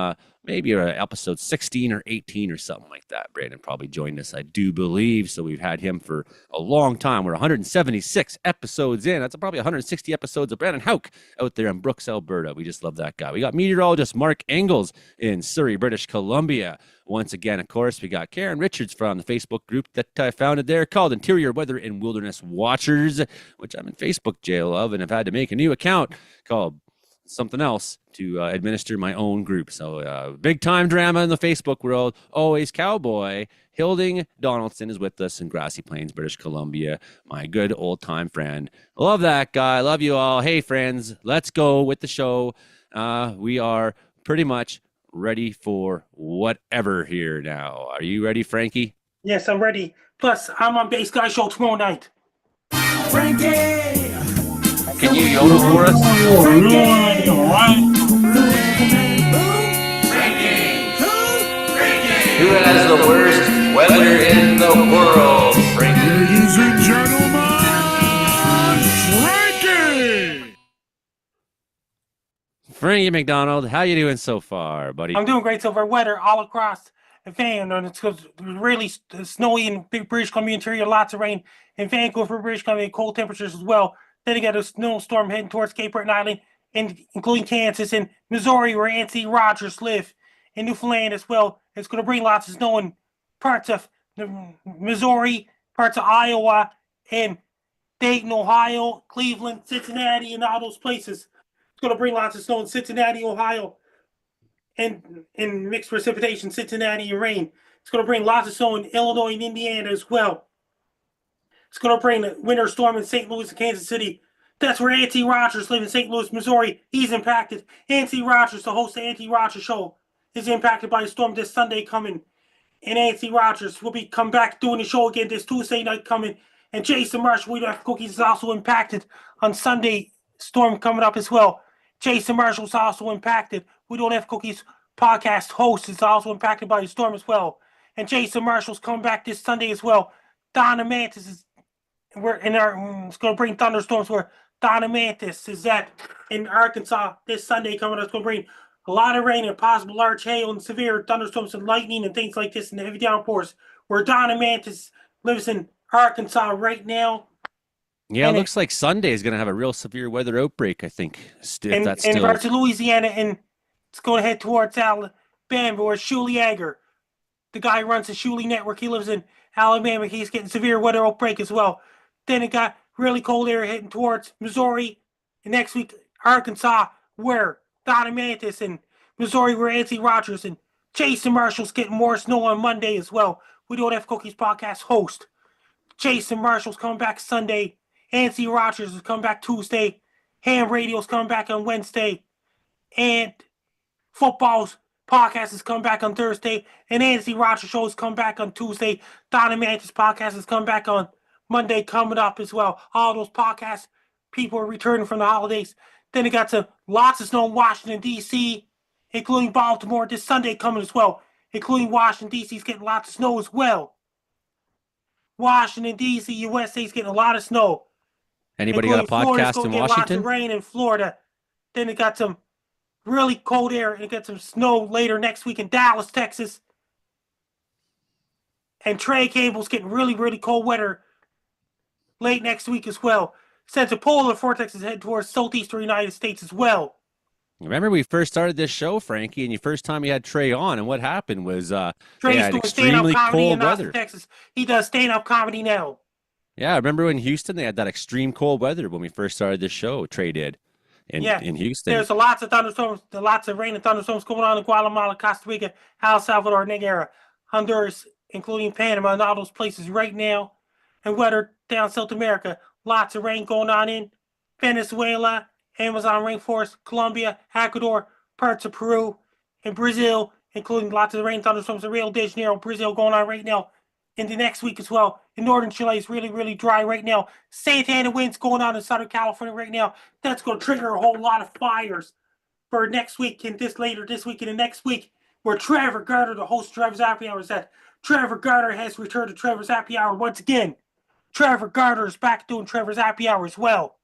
maybe episode 16 or 18 or something like that. Brandon probably joined us, I do believe. So we've had him for a long time. We're 176 episodes in. That's probably 160 episodes of Brandon Houck out there in Brooks, Alberta. We just love that guy. We got meteorologist Mark Engels in Surrey, British Columbia. Once again, of course, we got Karen Richards from the Facebook group that I founded there called Interior Weather and Wilderness Watchers, which I'm in Facebook jail of and have had to make a new account called something else to administer my own group. So big time drama in the Facebook world. Always Cowboy Hilding Donaldson is with us in Grassy Plains, British Columbia. My good old time friend. Love that guy. Love you all. Hey friends, let's go with the show. We are pretty much ready for whatever here now. Are you ready, Frankie? yes, I'm ready. Plus, I'm on Base Guy Show tomorrow night. Frankie! Can you yodel for us? Who has the worst weather in the world, Frankie? Ladies and gentlemen, Frankie! Frankie McDonald, how you doing so far, buddy? I'm doing great so far. Weather all across the van, and it's really snowy in British Columbia interior, lots of rain. In Vancouver, British Columbia, cold temperatures as well. Then you got a snowstorm heading towards Cape Breton Island, and including Kansas and Missouri, where Nancy Rogers live, in Newfoundland as well. It's going to bring lots of snow in parts of Missouri, parts of Iowa, and Dayton, Ohio, Cleveland, Cincinnati, and all those places. It's going to bring lots of snow in Cincinnati, Ohio, and in mixed precipitation, Cincinnati and rain. It's going to bring lots of snow in Illinois and Indiana as well. It's going to bring a winter storm in St. Louis and Kansas City. That's where Auntie Rogers lives in St. Louis, Missouri. He's impacted. Auntie Rogers, the host of the Auntie Rogers Show, is impacted by a storm this Sunday coming. And Auntie Rogers will be come back doing the show again this Tuesday night coming. And Jason Marshall, We Don't Have Cookies, is also impacted on Sunday storm coming up as well. Jason Marshall's also impacted. We Don't Have Cookies podcast host is also impacted by the storm as well. And Jason Marshall's coming back this Sunday as well. Donna Mantis is it's going to bring thunderstorms where Donna Mantis is at in Arkansas this Sunday coming up. It's going to bring a lot of rain and possible large hail and severe thunderstorms and lightning and things like this and heavy downpours. Where Donna Mantis lives in Arkansas right now. Yeah, And it looks like Sunday is going to have a real severe weather outbreak, I think. in parts of Louisiana, and it's going to head towards Alabama, where Shuley Yeager, the guy who runs the Shuley Network, he lives in Alabama. He's getting severe weather outbreak as well. Then it got really cold air heading towards Missouri, and next week Arkansas, where Donna Mantis, and Missouri, where Anthony Rogers and Jason Marshall's getting more snow on Monday as well. We Don't Have Cookies podcast host Jason Marshall's coming back Sunday. Anthony Rogers is coming back Tuesday. Ham Radio's coming back on Wednesday. And Football's podcast is coming back on Thursday. And Anthony Rogers show is coming back on Tuesday. Donna Mantis podcast is coming back on Monday coming up as well. All those podcasts, people are returning from the holidays. Then it got to lots of snow in Washington, D.C., including Baltimore this Sunday coming as well. Including Washington, D.C. is getting lots of snow as well. Washington, D.C., USA is getting a lot of snow. Anybody got a podcast in Lots Washington? of rain in Florida. Then it got some really cold air and it got some snow later next week in Dallas, Texas. And Trey Cable's getting really, really cold weather late next week as well. Since the polar vortex is heading towards southeastern United States as well. Remember we first started this show, Frankie, and the first time you had Trey on, and what happened was they Trey's had doing stand-up extremely comedy cold in Austin, weather. Texas. He does stand-up comedy now. Yeah, I remember in Houston they had that extreme cold weather when we first started this show. Trey did in Houston. There's lots of thunderstorms, lots of rain and thunderstorms going on in Guatemala, Costa Rica, El Salvador, Nigeria, Honduras, including Panama, and all those places right now. And weather down South America, lots of rain going on in Venezuela, Amazon rainforest, Colombia, Ecuador, parts of Peru, and Brazil, including lots of rain thunderstorms in Rio de Janeiro, Brazil going on right now. In the next week as well. In northern Chile, it's really, really dry right now. Santa Ana winds going on in Southern California right now. That's going to trigger a whole lot of fires for next week and this week and the next week, where Trevor Garter, the host of Trevor's Happy Hour, is at. Trevor Garter has returned to Trevor's Happy Hour once again. Trevor Garter is back doing Trevor's Happy Hour as well.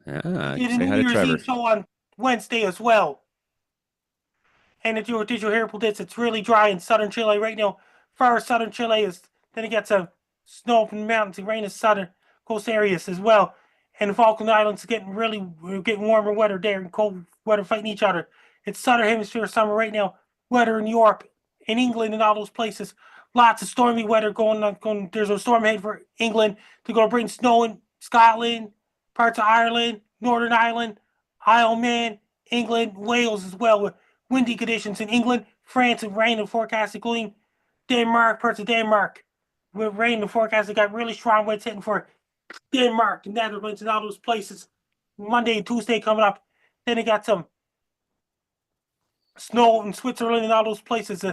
Yeah, He did say a hi New to Year's Trevor. Eve show on Wednesday as well. And if you hear this, it's really dry in southern Chile right now. Far as southern Chile is, then it gets some snow from the mountains and rain in southern coast areas as well. And the Falkland Islands are getting warmer weather there and cold weather fighting each other. It's southern hemisphere summer right now. Weather in Europe, in England, and all those places. Lots of stormy weather going on. There's a storm ahead for England. They're going to bring snow in Scotland, parts of Ireland, Northern Ireland, Isle of Man, England, Wales as well, with windy conditions in England, France, and rain and forecast, including Denmark, parts of Denmark. With rain and forecast, they got really strong winds hitting for Denmark, the Netherlands, and all those places. Monday and Tuesday coming up. Then they got some snow in Switzerland and all those places.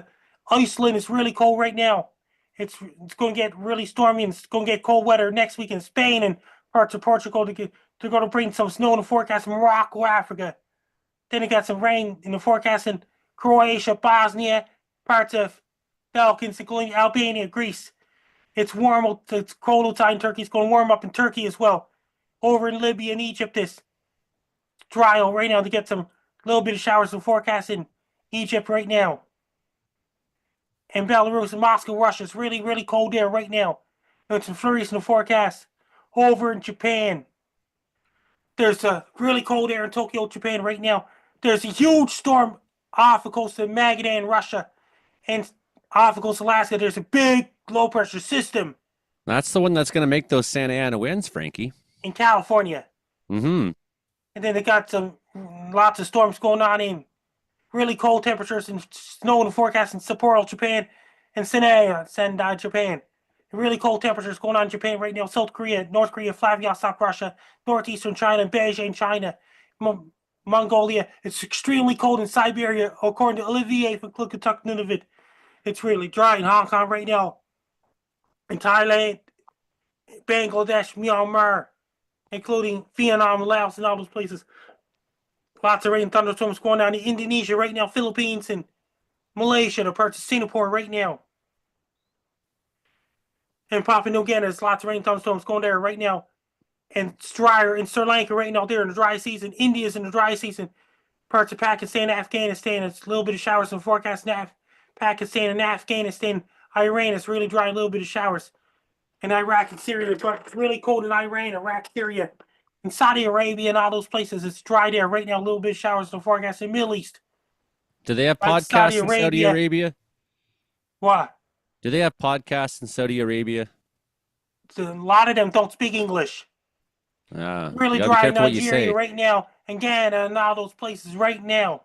Iceland is really cold right now. It's going to get really stormy and it's going to get cold weather next week in Spain and parts of Portugal. They're going to bring some snow in the forecast in Morocco, Africa. Then they got some rain in the forecast in Croatia, Bosnia, parts of Balkans, including Albania, Greece. It's warm. It's cold outside in Turkey. It's going to warm up in Turkey as well. Over in Libya and Egypt, it's dry out right now to get some little bit of showers in forecast in Egypt right now. And Belarus and Moscow, Russia, it's really, really cold there right now. There's some flurries in the forecast. Over in Japan, there's a really cold air in Tokyo, Japan right now. There's a huge storm off the coast of Magadan, Russia. And off the coast of Alaska, there's a big low-pressure system. That's the one that's going to make those Santa Ana winds, Frankie. In California. Mm-hmm. And then they got lots of storms going on in really cold temperatures and snow in the forecast in Sapporo, Japan, and Sendai, Japan. Really cold temperatures going on in Japan right now. South Korea, North Korea, Vladivostok, Russia, northeastern China, and Beijing, China, Mongolia. It's extremely cold in Siberia, according to Olivier from Klukatuk Nunavut. It's really dry in Hong Kong right now. In Thailand, Bangladesh, Myanmar, including Vietnam, Laos, and all those places. Lots of rain and thunderstorms going on in Indonesia right now, Philippines and Malaysia, the parts of Singapore right now. And Papua New Guinea, there's lots of rain and thunderstorms going there right now. And it's drier in Sri Lanka right now. They're in the dry season. India's in the dry season. Parts of Pakistan, Afghanistan, it's a little bit of showers in the forecast. Pakistan and Afghanistan, Iran, it's really dry, a little bit of showers. And Iraq and Syria, but it's really cold in Iran, Iraq, Syria, and Saudi Arabia, and all those places. It's dry there right now, a little bit of showers in the forecast in the Middle East. Do they have Like podcasts in Saudi Arabia? What? Do they have podcasts in Saudi Arabia? A lot of them don't speak English. Really you gotta be dry in careful what you Nigeria say. right now, and Ghana, and all those places right now.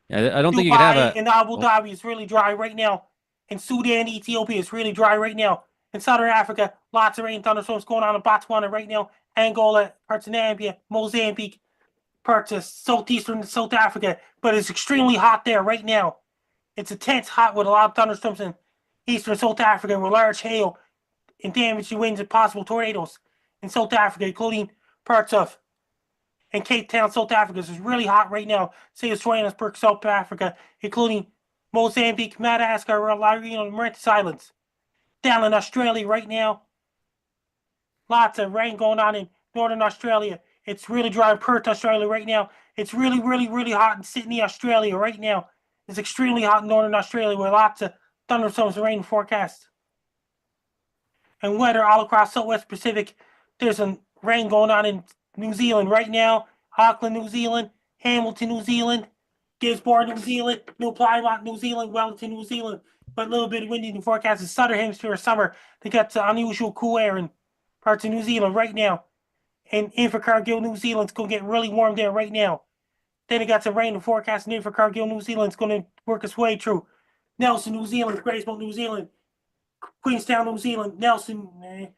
Yeah, I don't think you could have Dubai a. and Abu Dhabi is really dry right now. In Sudan, Ethiopia is really dry right now. In Southern Africa, lots of rain, thunderstorms going on in Botswana right now. Angola, parts of Namibia, Mozambique, parts of southeastern South Africa. But it's extremely hot there right now. It's intense hot with a lot of thunderstorms in eastern South Africa with large hail and damaging winds and possible tornadoes in South Africa, including parts of and Cape Town, South Africa. It's really hot right now. Say it's Johannesburg, South Africa, including Mozambique, Madagascar, Larino, and Mauritius Islands. Down in Australia right now, lots of rain going on in northern Australia. It's really dry in Perth, Australia right now. It's really, really, really hot in Sydney, Australia right now. It's extremely hot in northern Australia with lots of thunderstorms and rain forecast. And weather all across Southwest Pacific. There's some rain going on in New Zealand right now. Auckland, New Zealand. Hamilton, New Zealand. Gisborne, New Zealand. New Plymouth, New Zealand. Wellington, New Zealand. But a little bit of windy in the forecast. The southern hemisphere of summer. They got unusual cool air in parts of New Zealand right now. And Invercargill, New Zealand's going to get really warm there right now. Then they got some rain in the forecast in Invercargill, New Zealand's going to work its way through Nelson, New Zealand, Gracemont, New Zealand, Queenstown, New Zealand, Nelson,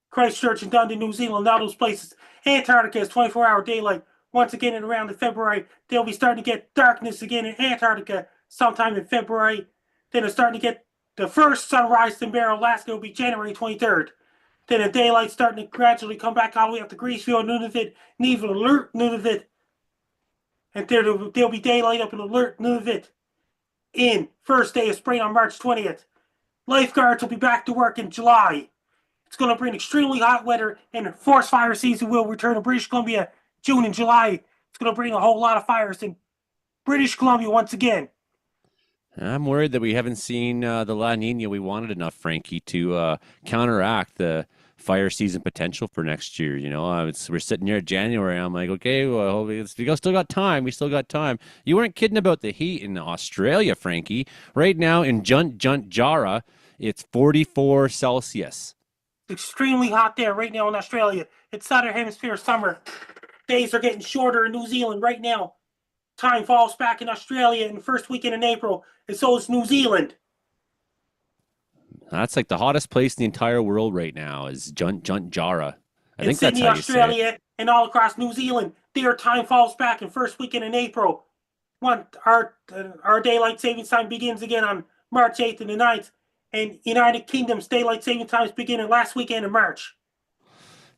Christchurch, and Dundee, New Zealand, all those places. Antarctica is 24-hour daylight. Once again, in around February, they'll be starting to get darkness again in Antarctica sometime in February. Then it's starting to get the first sunrise in Barrow, Alaska will be January 23rd. Then the daylight's starting to gradually come back all the way up to Greaseville, Nunavut, and even Alert, Nunavut. And there'll be daylight up in Alert, Nunavut in first day of spring on March 20th. Lifeguards will be back to work in July. It's going to bring extremely hot weather, and forest fire season will return to British Columbia June and July. It's going to bring a whole lot of fires in British Columbia once again. I'm worried that we haven't seen the La Nina we wanted enough, Frankie, to counteract the fire season potential for next year. You know, we're sitting here in January. I'm like, okay, well, we still got time. We still got time. You weren't kidding about the heat in Australia, Frankie. Right now in Juntjara, it's 44 Celsius. Extremely hot there right now in Australia. It's southern hemisphere summer. Days are getting shorter in New Zealand right now. Time falls back in Australia in the first weekend in April, and so is New Zealand. That's like the hottest place in the entire world right now is Juntjara. I think Sydney, that's how you Australia, say it. and all across New Zealand, their time falls back in first weekend in April. Our daylight savings time begins again on March 8th and the 9th, and United Kingdom's daylight saving times begin in last weekend in March.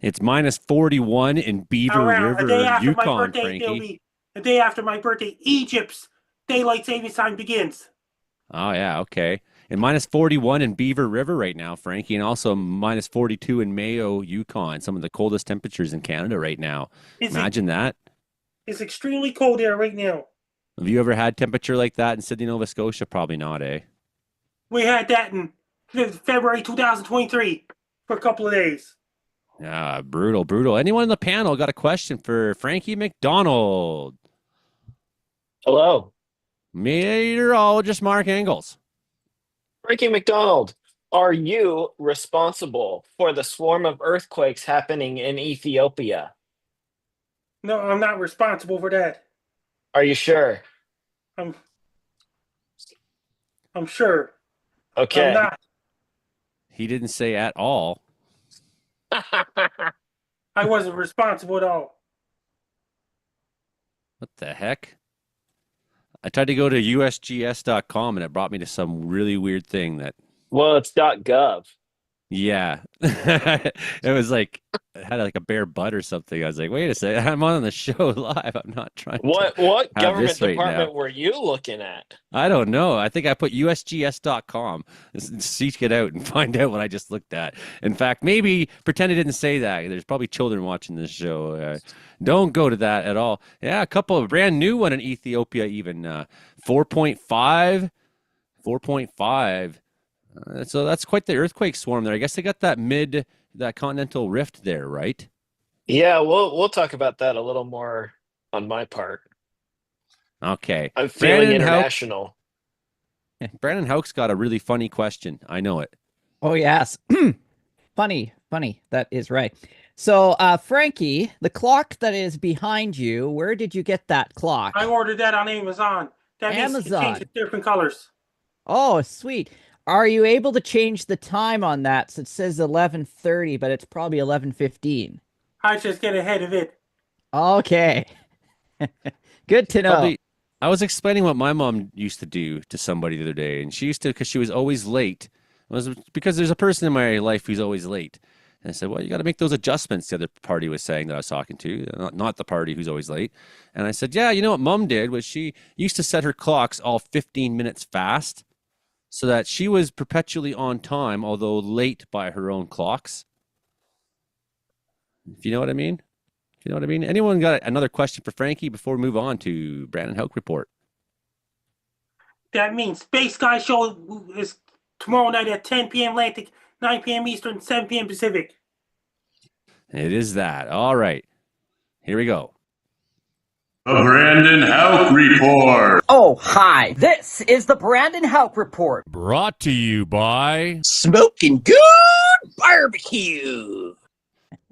It's minus 41 in Beaver River, a day after Yukon, my birthday, Frankie. A day after my birthday, Egypt's daylight savings time begins. Oh, yeah, okay. And minus 41 in Beaver River right now, Frankie, and also minus 42 in Mayo, Yukon. Some of the coldest temperatures in Canada right now. Imagine that. It's extremely cold there right now. Have you ever had temperature like that in Sydney, Nova Scotia? Probably not, eh? We had that in February 2023 for a couple of days. Yeah, brutal, brutal. Anyone in the panel got a question for Frankie McDonald? Hello. Meteorologist Mark Engels. Frankie McDonald, are you responsible for the swarm of earthquakes happening in Ethiopia? No, I'm not responsible for that. Are you sure? I'm sure. Okay. I'm not. He didn't say at all. I wasn't responsible at all. What the heck? I tried to go to usgs.com and it brought me to some really weird thing that. Well, it's .gov. Yeah. It was like it had like a bare butt or something. I was like, wait a second, I'm on the show live. I'm not trying to What have government this right now. department were you looking at? I don't know. I think I put usgs.com. Seek it out and find out what I just looked at. In fact, maybe pretend I didn't say that. There's probably children watching this show. Don't go to that at all. Yeah, a couple of brand new one in Ethiopia, even 4.5. 4.5. So that's quite the earthquake swarm there. I guess they got that continental rift there, right? Yeah, we'll talk about that a little more on my part. Okay. I'm feeling Brandon Hauk, international. Brandon Hauk's got a really funny question. I know it. Oh, yes. Funny. That is right. So, Frankie, the clock that is behind you, where did you get that clock? I ordered that on Amazon. That means it Amazon. changes different colors. Oh, sweet. Are you able to change the time on that? So it says 11:30, but it's probably 11:15. I just get ahead of it. Okay. Good to know. Probably. I was explaining what my mom used to do to somebody the other day, and she used to, because she was always late. It was because there's a person in my life who's always late. And I said, well, you got to make those adjustments, the other party was saying that I was talking to, not the party who's always late. And I said, yeah, you know what mom did was she used to set her clocks all 15 minutes fast so that she was perpetually on time, although late by her own clocks. If you know what I mean? You know what I mean? Anyone got another question for Frankie before we move on to Brandon Hauk report? That means Space Guy Show is tomorrow night at 10 p.m. Atlantic, 9 p.m. Eastern, 7 p.m. Pacific. It is that. All right. Here we go. The Brandon Hauk Report. Oh, hi. This is the Brandon Hauk Report. Brought to you by Smoking good barbecue.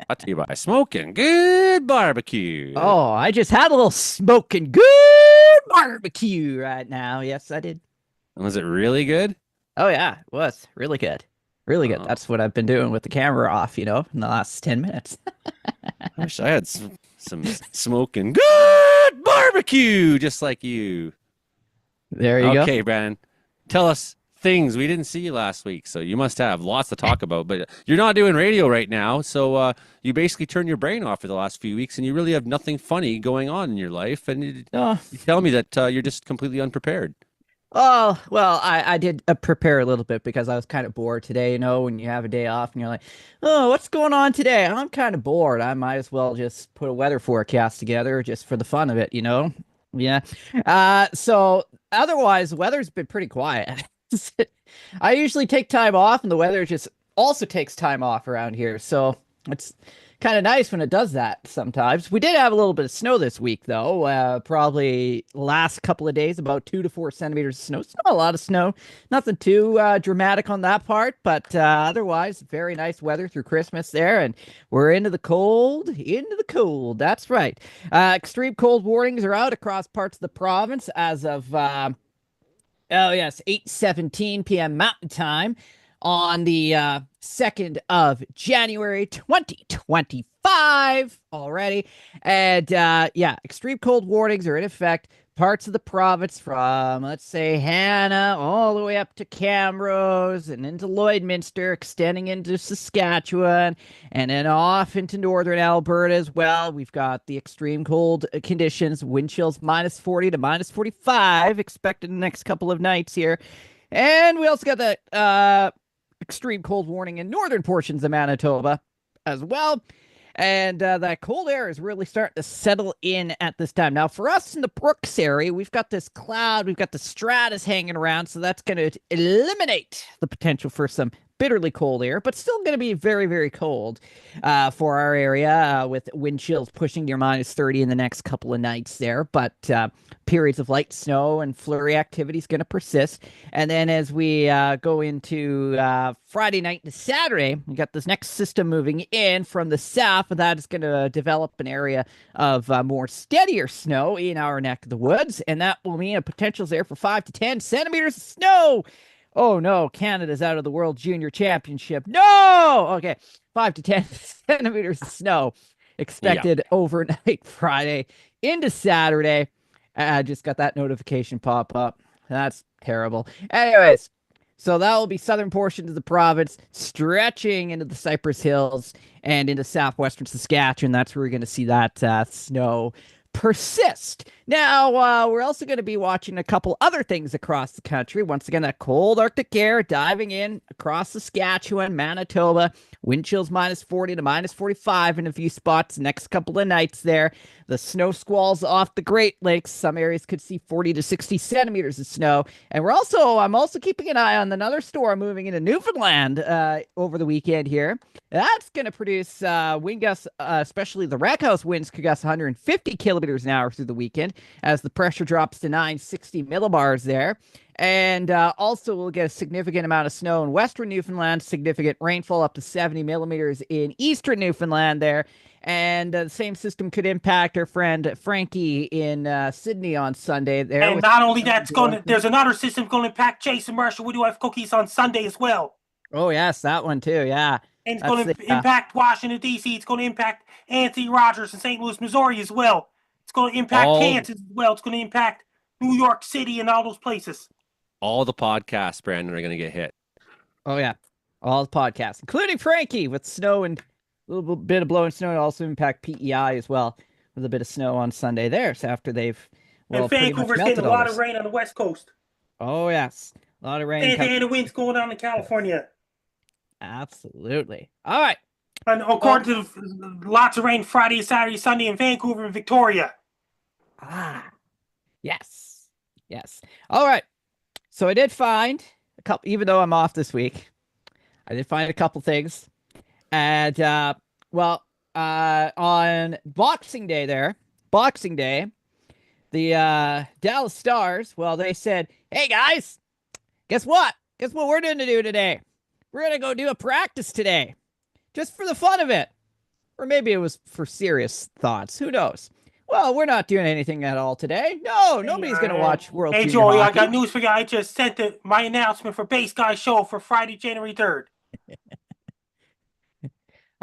Brought to you by Smoking Good Barbecue. Oh, I just had a little smoking good barbecue right now. Yes, I did. Was it really good? Oh, yeah, it was really good. Really good. Oh. That's what I've been doing with the camera off, in the last 10 minutes. I wish I had some Smoking Good Barbecue just like you. There you go. Okay, Brandon. Tell us things. We didn't see you last week, so you must have lots to talk about. But you're not doing radio right now, so you basically turned your brain off for the last few weeks, and you really have nothing funny going on in your life. And you tell me that you're just completely unprepared. Oh, well, I did prepare a little bit because I was kind of bored today, when you have a day off and you're like, oh, what's going on today? I'm kind of bored. I might as well just put a weather forecast together just for the fun of it, Yeah. So otherwise, the weather's been pretty quiet. I usually take time off and the weather just also takes time off around here. So it's kind of nice when it does that sometimes. We did have a little bit of snow this week, though. Probably last couple of days, about 2 to 4 centimeters of snow. It's not a lot of snow. Nothing too dramatic on that part, but otherwise, very nice weather through Christmas there. And we're into the cold. That's right. Extreme cold warnings are out across parts of the province as of, 8:17 p.m. Mountain Time on the 2nd of January 2025 already. And extreme cold warnings are in effect. Parts of the province from, let's say, Hannah all the way up to Camrose and into Lloydminster, extending into Saskatchewan, and then off into northern Alberta as well. We've got the extreme cold conditions, wind chills -40 to -45 expected in the next couple of nights here. And we also got the extreme cold warning in northern portions of Manitoba as well. And that cold air is really starting to settle in at this time. Now, for us in the Brooks area, we've got this cloud, we've got the stratus hanging around, so that's going to eliminate the potential for some bitterly cold air, but still going to be very, very cold for our area with wind chills pushing near -30 in the next couple of nights there. But periods of light snow and flurry activity is going to persist. And then as we go into Friday night to Saturday, we got this next system moving in from the south, and that is going to develop an area of more steadier snow in our neck of the woods. And that will mean a potential there for 5 to 10 centimeters of snow. Oh no, Canada's out of the World Junior Championship. No! Okay, 5 to 10 centimeters of snow expected overnight Friday into Saturday. I just got that notification pop up. That's terrible. Anyways, So that will be southern portions of the province, stretching into the Cypress Hills and into southwestern Saskatchewan. That's where we're going to see that snow persist. Now, we're also going to be watching a couple other things across the country. Once again, that cold Arctic air diving in across Saskatchewan, Manitoba, wind chills -40 to -45 in a few spots next couple of nights there. The snow squalls off the Great Lakes. Some areas could see 40 to 60 centimeters of snow. And I'm also keeping an eye on another storm moving into Newfoundland over the weekend here. That's going to produce wind gusts, especially the rack house winds could gust 150 kilometers an hour through the weekend as the pressure drops to 960 millibars there. And also we'll get a significant amount of snow in western Newfoundland, significant rainfall up to 70 millimeters in eastern Newfoundland there. And the same system could impact our friend Frankie in Sydney on Sunday there. And not only that's there's another system going to impact Jason Marshall. We do have cookies on Sunday as well. Oh, yes, that one too, yeah. And it's going to impact Washington, D.C. It's going to impact Anthony Rogers in St. Louis, Missouri as well. It's going to impact Kansas as well. It's going to impact New York City and all those places. All the podcasts, Brandon, are going to get hit. Oh, yeah. All the podcasts, including Frankie with snow and a little bit of blowing snow. It'll also impact PEI as well with a bit of snow on Sunday there. So after they've, and Vancouver's getting a lot of rain on the West Coast. Oh, yes. A lot of rain. And the winds going down in California. Absolutely. All right. And according to lots of rain Friday, Saturday, Sunday in Vancouver and Victoria. Yes. Yes. All right. So I did find a couple, even though I'm off this week, I did find a couple things. And, on Boxing Day, the Dallas Stars, they said, hey, guys, guess what? Guess what we're going to do today? We're going to go do a practice today, just for the fun of it. Or maybe it was for serious thoughts. Who knows? Well, we're not doing anything at all today. No, nobody's going to watch World Junior Joey, Hockey. I got news for you. I just sent my announcement for Base Guy Show for Friday, January 3rd.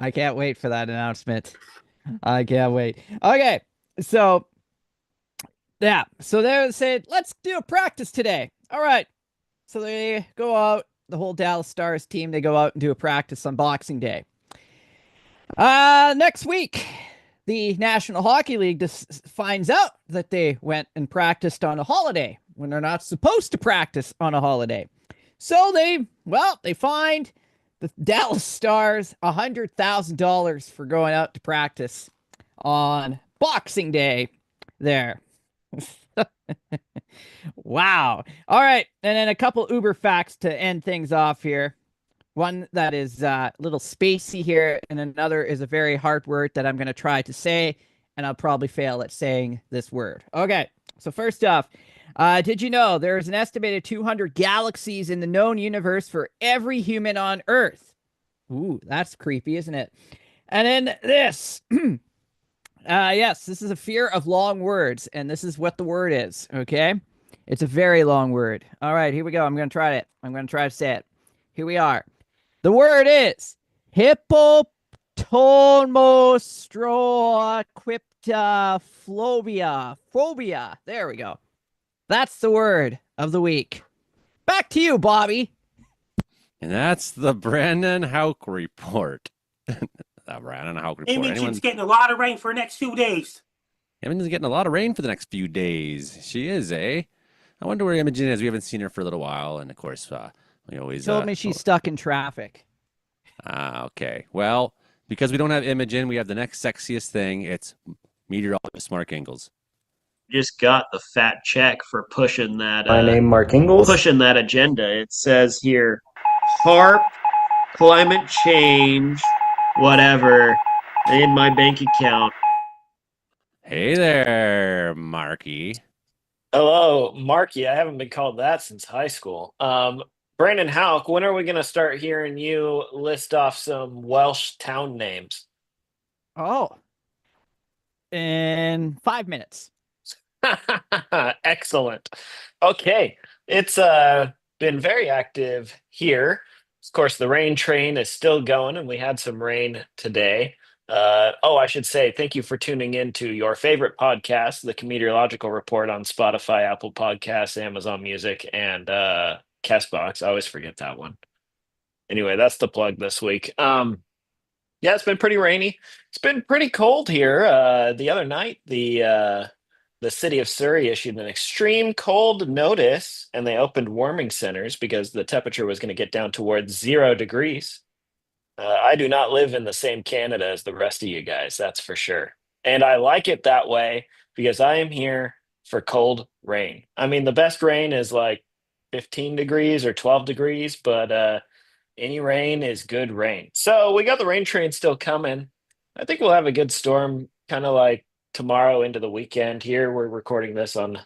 I can't wait for that announcement. I can't wait. Okay, so, yeah. So they said, let's do a practice today. All right. So they go out, the whole Dallas Stars team, they go out and do a practice on Boxing Day. Next week, the National Hockey League just finds out that they went and practiced on a holiday when they're not supposed to practice on a holiday. So they fined the Dallas Stars $100,000 for going out to practice on Boxing Day there. Wow. All right. And then a couple Uber facts to end things off here. One that is a little spacey here, and another is a very hard word that I'm going to try to say, and I'll probably fail at saying this word. Okay. So first off, did you know there's an estimated 200 galaxies in the known universe for every human on Earth? Ooh, that's creepy, isn't it? And then this. Yes, this is a fear of long words, and this is what the word is, okay? It's a very long word. All right, here we go. I'm going to try it. I'm going to try to say it. Here we are. The word is hippopotomostroquiptophobia. There we go. That's the word of the week. Back to you, Bobby. And that's the Brandon Hauk report. The Brandon Hauk report. Imogen's getting a lot of rain for the next few days. Imogen's getting a lot of rain for the next few days. She is, eh? I wonder where Imogen is. We haven't seen her for a little while, and of course, we always told me she's stuck in traffic. Okay. Well, because we don't have Imogen, we have the next sexiest thing. It's meteorologist Mark Ingalls. Just got the fat check for pushing that. My name, Mark Ingalls. Pushing that agenda. It says here, HARP, climate change, whatever, in my bank account. Hey there, Marky. Hello, Marky. I haven't been called that since high school. Brandon Hauk, when are we going to start hearing you list off some Welsh town names? Oh, in 5 minutes. Excellent. Okay. It's been very active here. Of course, the rain train is still going, and we had some rain today. I should say thank you for tuning in to your favorite podcast, the Comedy-Meteorological Report on Spotify, Apple Podcasts, Amazon Music, and Box. I always forget that one. Anyway, that's the plug this week. Yeah, it's been pretty rainy. It's been pretty cold here. The other night, the city of Surrey issued an extreme cold notice, and they opened warming centers because the temperature was going to get down towards 0 degrees. I do not live in the same Canada as the rest of you guys, that's for sure. And I like it that way because I am here for cold rain. I mean, the best rain is like 15 degrees or 12 degrees, but any rain is good rain. So we got the rain train still coming. I think we'll have a good storm kind of like tomorrow into the weekend here. We're recording this on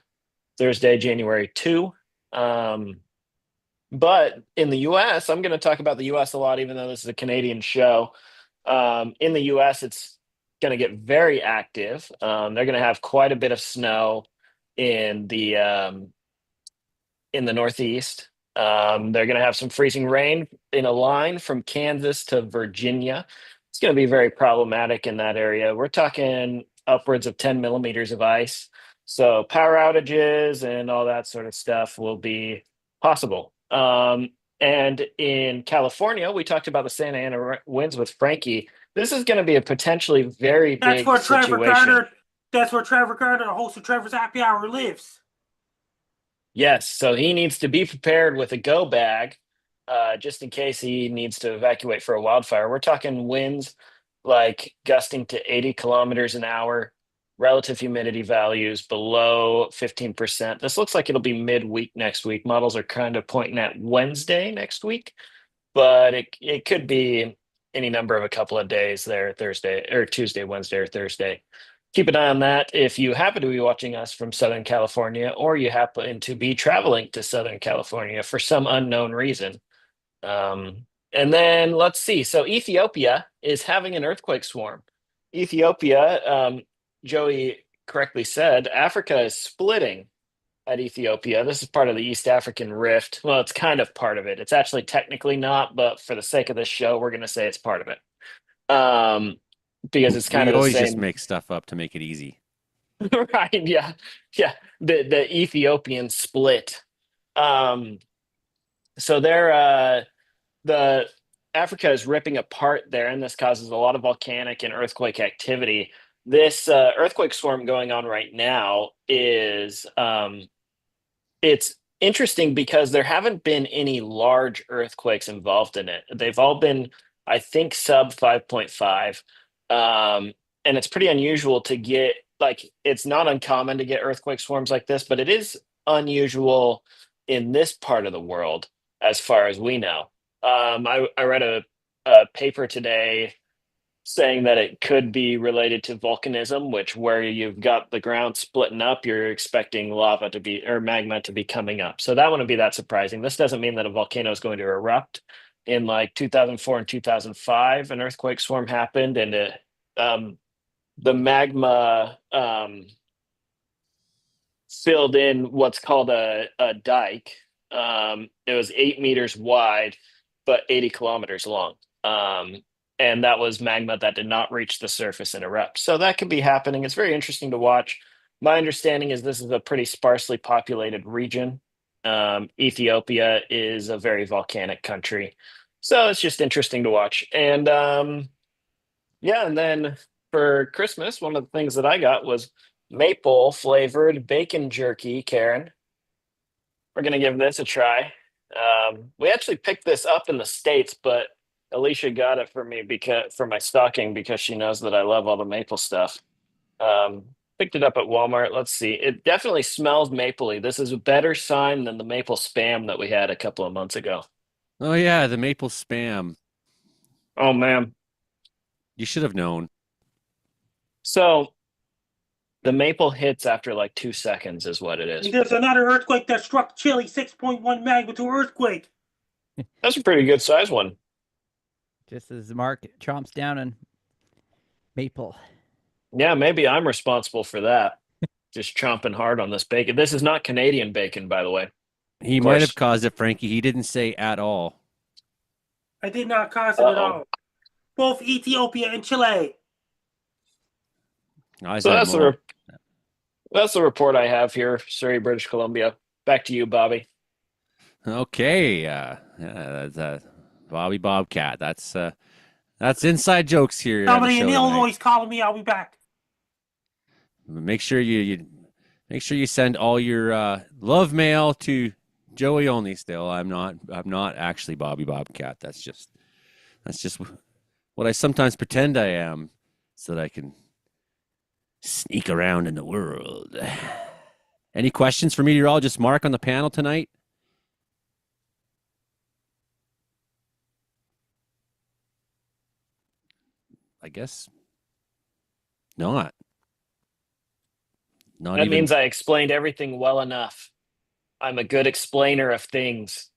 Thursday, January 2. But in the US, I'm going to talk about the US a lot, even though this is a Canadian show. In the US, it's going to get very active. They're going to have quite a bit of snow in the Northeast. They're going to have some freezing rain in a line from Kansas to Virginia. It's going to be very problematic in that area. We're talking upwards of 10 millimeters of ice. So power outages and all that sort of stuff will be possible. And in California, we talked about the Santa Ana winds with Frankie. This is going to be a potentially very big situation. That's where Trevor Gardner, the host of Trevor's Happy Hour, lives. Yes, so he needs to be prepared with a go bag, just in case he needs to evacuate for a wildfire. We're talking winds like gusting to 80 kilometers an hour, relative humidity values below 15%. This looks like it'll be midweek next week. Models are kind of pointing at Wednesday next week, but it could be any number of a couple of days there, Thursday or Tuesday, Wednesday, or Thursday. Keep an eye on that. If you happen to be watching us from Southern California, or you happen to be traveling to Southern California for some unknown reason. And then let's see. So Ethiopia is having an earthquake swarm. Ethiopia, Joey correctly said, Africa is splitting at Ethiopia. This is part of the East African Rift. Well, it's kind of part of it. It's actually technically not, but for the sake of this show, we're going to say it's part of it. Because it's kind of the always same. just make stuff up to make it easy. Right, yeah. The Ethiopian split. So they're the Africa is ripping apart there, and this causes a lot of volcanic and earthquake activity. This earthquake swarm going on right now is it's interesting because there haven't been any large earthquakes involved in it. They've all been, I think, sub 5.5. And it's pretty unusual to get, like, it's not uncommon to get earthquake swarms like this, but it is unusual in this part of the world, as far as we know. I read a paper today saying that it could be related to volcanism, which where you've got the ground splitting up, you're expecting lava to be, or magma to be coming up. So that wouldn't be that surprising. This doesn't mean that a volcano is going to erupt. In like 2004 and 2005, an earthquake swarm happened, and the magma filled in what's called a dike. It was 8 meters wide, but 80 kilometers long. And that was magma that did not reach the surface and erupt. So that could be happening. It's very interesting to watch. My understanding is this is a pretty sparsely populated region. Ethiopia is a very volcanic country. So it's just interesting to watch. And yeah, and then for Christmas, one of the things that I got was maple flavored bacon jerky, Karen. We're going to give this a try. We actually picked this up in the States, but Alicia got it for me for my stocking because she knows that I love all the maple stuff. Picked it up at Walmart. Let's see. It definitely smells mapley. This is a better sign than the maple spam that we had a couple of months ago. Oh yeah, the maple spam. Oh man. You should have known. So the maple hits after like 2 seconds is what it is. There's another earthquake that struck Chile, 6.1 magnitude earthquake. That's a pretty good size one. Just as Mark chomps down on maple. Yeah, maybe I'm responsible for that. Just chomping hard on this bacon. This is not Canadian bacon, by the way. He might have caused it, Frankie. He didn't say at all. I did not cause it at all. Both Ethiopia and Chile. So that's the report I have here, Surrey, British Columbia. Back to you, Bobby. Okay, yeah, that's Bobby Bobcat. That's inside jokes here on the Somebody in show tonight. Illinois is calling me. I'll be back. Make sure you make sure you send all your love mail to Joey only. Still, I'm not actually Bobby Bobcat. That's just what I sometimes pretend I am, so that I can sneak around in the world. Any questions for meteorologist Mark on the panel tonight? I guess not. Not That even. means I explained everything well enough. I'm a good explainer of things.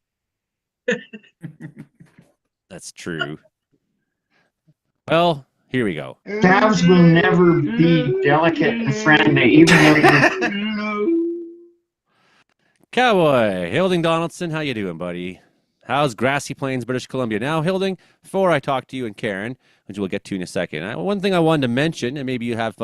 That's true. Well, here we go. Calves will never be delicate and friendly, even though Cowboy, Hilding Donaldson, how you doing, buddy? How's Grassy Plains, British Columbia? Now, Hilding, before I talk to you and Karen, which we'll get to in a second, one thing I wanted to mention, and maybe you have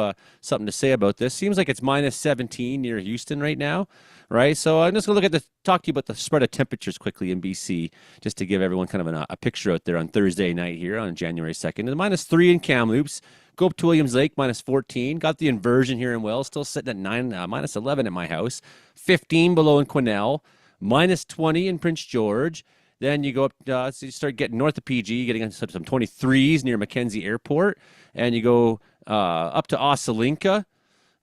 something to say about this, seems like it's minus 17 near Houston right now, right? So I'm just going to talk to you about the spread of temperatures quickly in BC, just to give everyone kind of a picture out there on Thursday night here on January 2nd. And minus 3 in Kamloops, go up to Williams Lake, minus 14. Got the inversion here in Wells, still sitting at minus 11 at my house. 15 below in Quesnel, minus 20 in Prince George. Then you go up, so you start getting north of PG, getting into some 23s near Mackenzie Airport. And you go up to Ossalinka,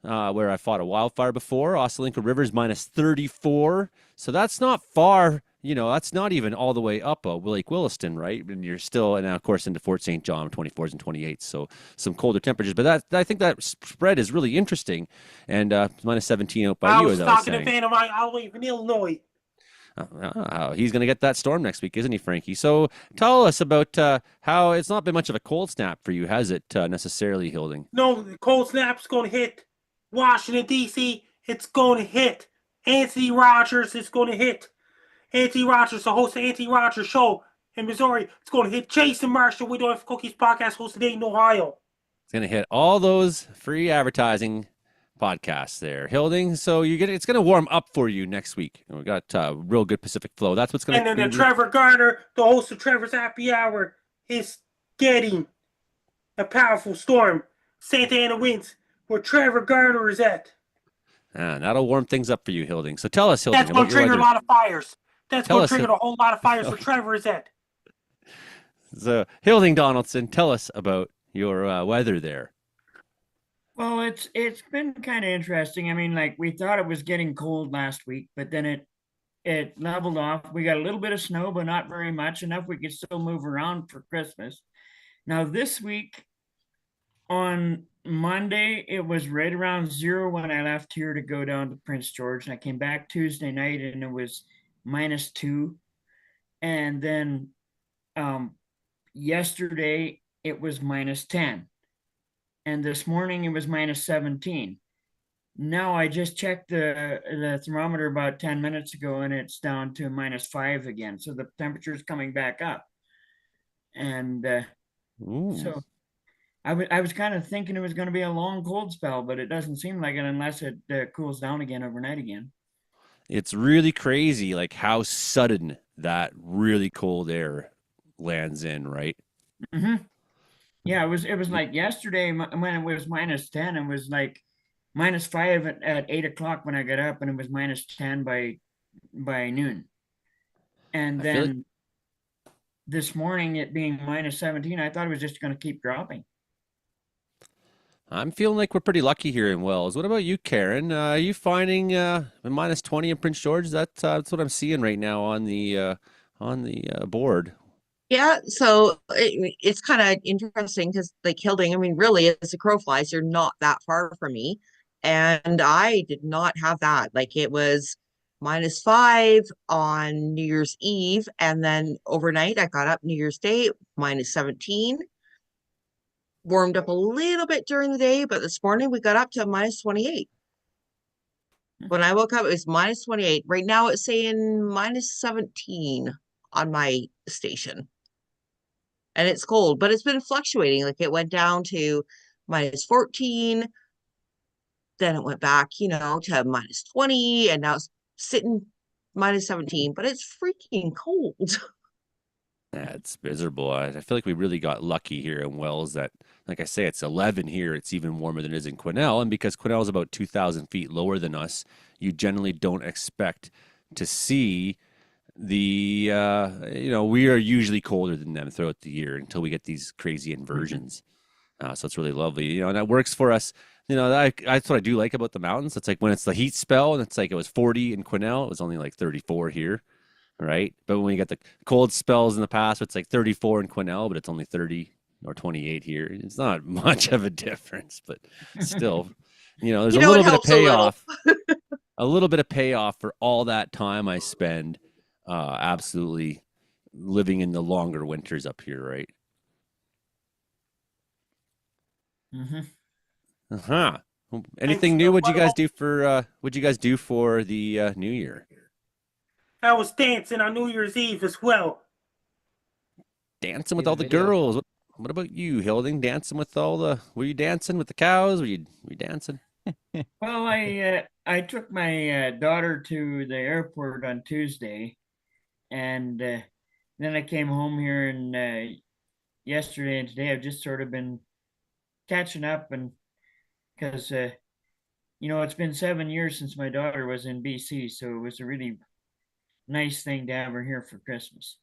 where I fought a wildfire before. Ossalinka River's minus 34. So that's not far, that's not even all the way up Lake Williston, right? And you're still, and of course into Fort St. John, 24s and 28s. So some colder temperatures. But I think that spread is really interesting. And minus 17 out by you, as I was talking saying. to a fan of mine all the way from Illinois. He's going to get that storm next week, isn't he, Frankie? So tell us about how it's not been much of a cold snap for you, has it, necessarily, Hilding? No, the cold snap's going to hit Washington, D.C. It's going to hit Anthony Rogers. It's going to hit Anthony Rogers, the host of Anthony Rogers Show in Missouri. It's going to hit Jason Marshall. We Don't Have Cookies podcast hosted in Ohio. It's going to hit all those free advertising podcasts there, Hilding. So it's going to warm up for you next week. We got real good Pacific flow. That's what's going to. And then Trevor Garner, the host of Trevor's Happy Hour, is getting a powerful storm. Santa Ana winds, where Trevor Garner is at. And that'll warm things up for you, Hilding. So tell us, Hilding. That's going to trigger a lot of fires. That's going to trigger a whole lot of fires Okay. where Trevor is at. So, Hilding Donaldson, tell us about your weather there. Well, it's been kind of interesting. I mean, like we thought it was getting cold last week, but then it leveled off. We got a little bit of snow, but not very much, enough we could still move around for Christmas. Now this week on Monday, it was right around 0 when I left here to go down to Prince George, and I came back Tuesday night and it was minus 2. And then yesterday it was minus 10. And this morning it was minus 17. Now I just checked the thermometer about 10 minutes ago and it's down to minus 5 again. So the temperature is coming back up. And so I was kind of thinking it was going to be a long cold spell, but it doesn't seem like it unless it cools down again overnight again. It's really crazy, like how sudden that really cold air lands in, right? Mm-hmm. Yeah, it was like yesterday when it was minus 10, it was like minus 5 at 8 o'clock when I got up, and it was minus 10 by noon. And then this morning, it being minus 17, I thought it was just going to keep dropping. I'm feeling like we're pretty lucky here in Wells. What about you, Karen? Are you finding minus 20 in Prince George? That's what I'm seeing right now on the board. Yeah, so it's kind of interesting because, like Hilding, I mean, really, as the crow flies, you're not that far from me. And I did not have that. Like, it was minus 5 on New Year's Eve. And then overnight, I got up New Year's Day, minus 17. Warmed up a little bit during the day, but this morning we got up to minus 28. When I woke up, it was minus 28. Right now, it's saying minus 17 on my station. And it's cold, but it's been fluctuating. Like it went down to minus 14. Then it went back, to minus 20. And now it's sitting -17, but it's freaking cold. Yeah, it's miserable. I feel like we really got lucky here in Wells that, like I say, it's 11 here. It's even warmer than it is in Quesnel. And because Quesnel is about 2,000 feet lower than us, you generally don't expect to see the, we are usually colder than them throughout the year until we get these crazy inversions. So it's really lovely, and that works for us. That's what I do like about the mountains. It's like when it's the heat spell and it's like it was 40 in Quesnel, it was only like 34 here. Right. But when you get the cold spells in the past, it's like 34 in Quesnel, but it's only 30 or 28 here. It's not much of a difference, but still, there's a little bit of payoff, a little bit of payoff for all that time I spend absolutely living in the longer winters up here. Right. Anything new? What'd you guys do for the New Year? I was dancing on New Year's Eve as well. Dancing with all the girls. What about you, Hilding? Dancing with were you dancing with the cows? Were you dancing? Well, I took my daughter to the airport on Tuesday, and then I came home here, and yesterday and today I've just sort of been catching up, and because it's been 7 years since my daughter was in BC, so it was a really nice thing to have her here for Christmas.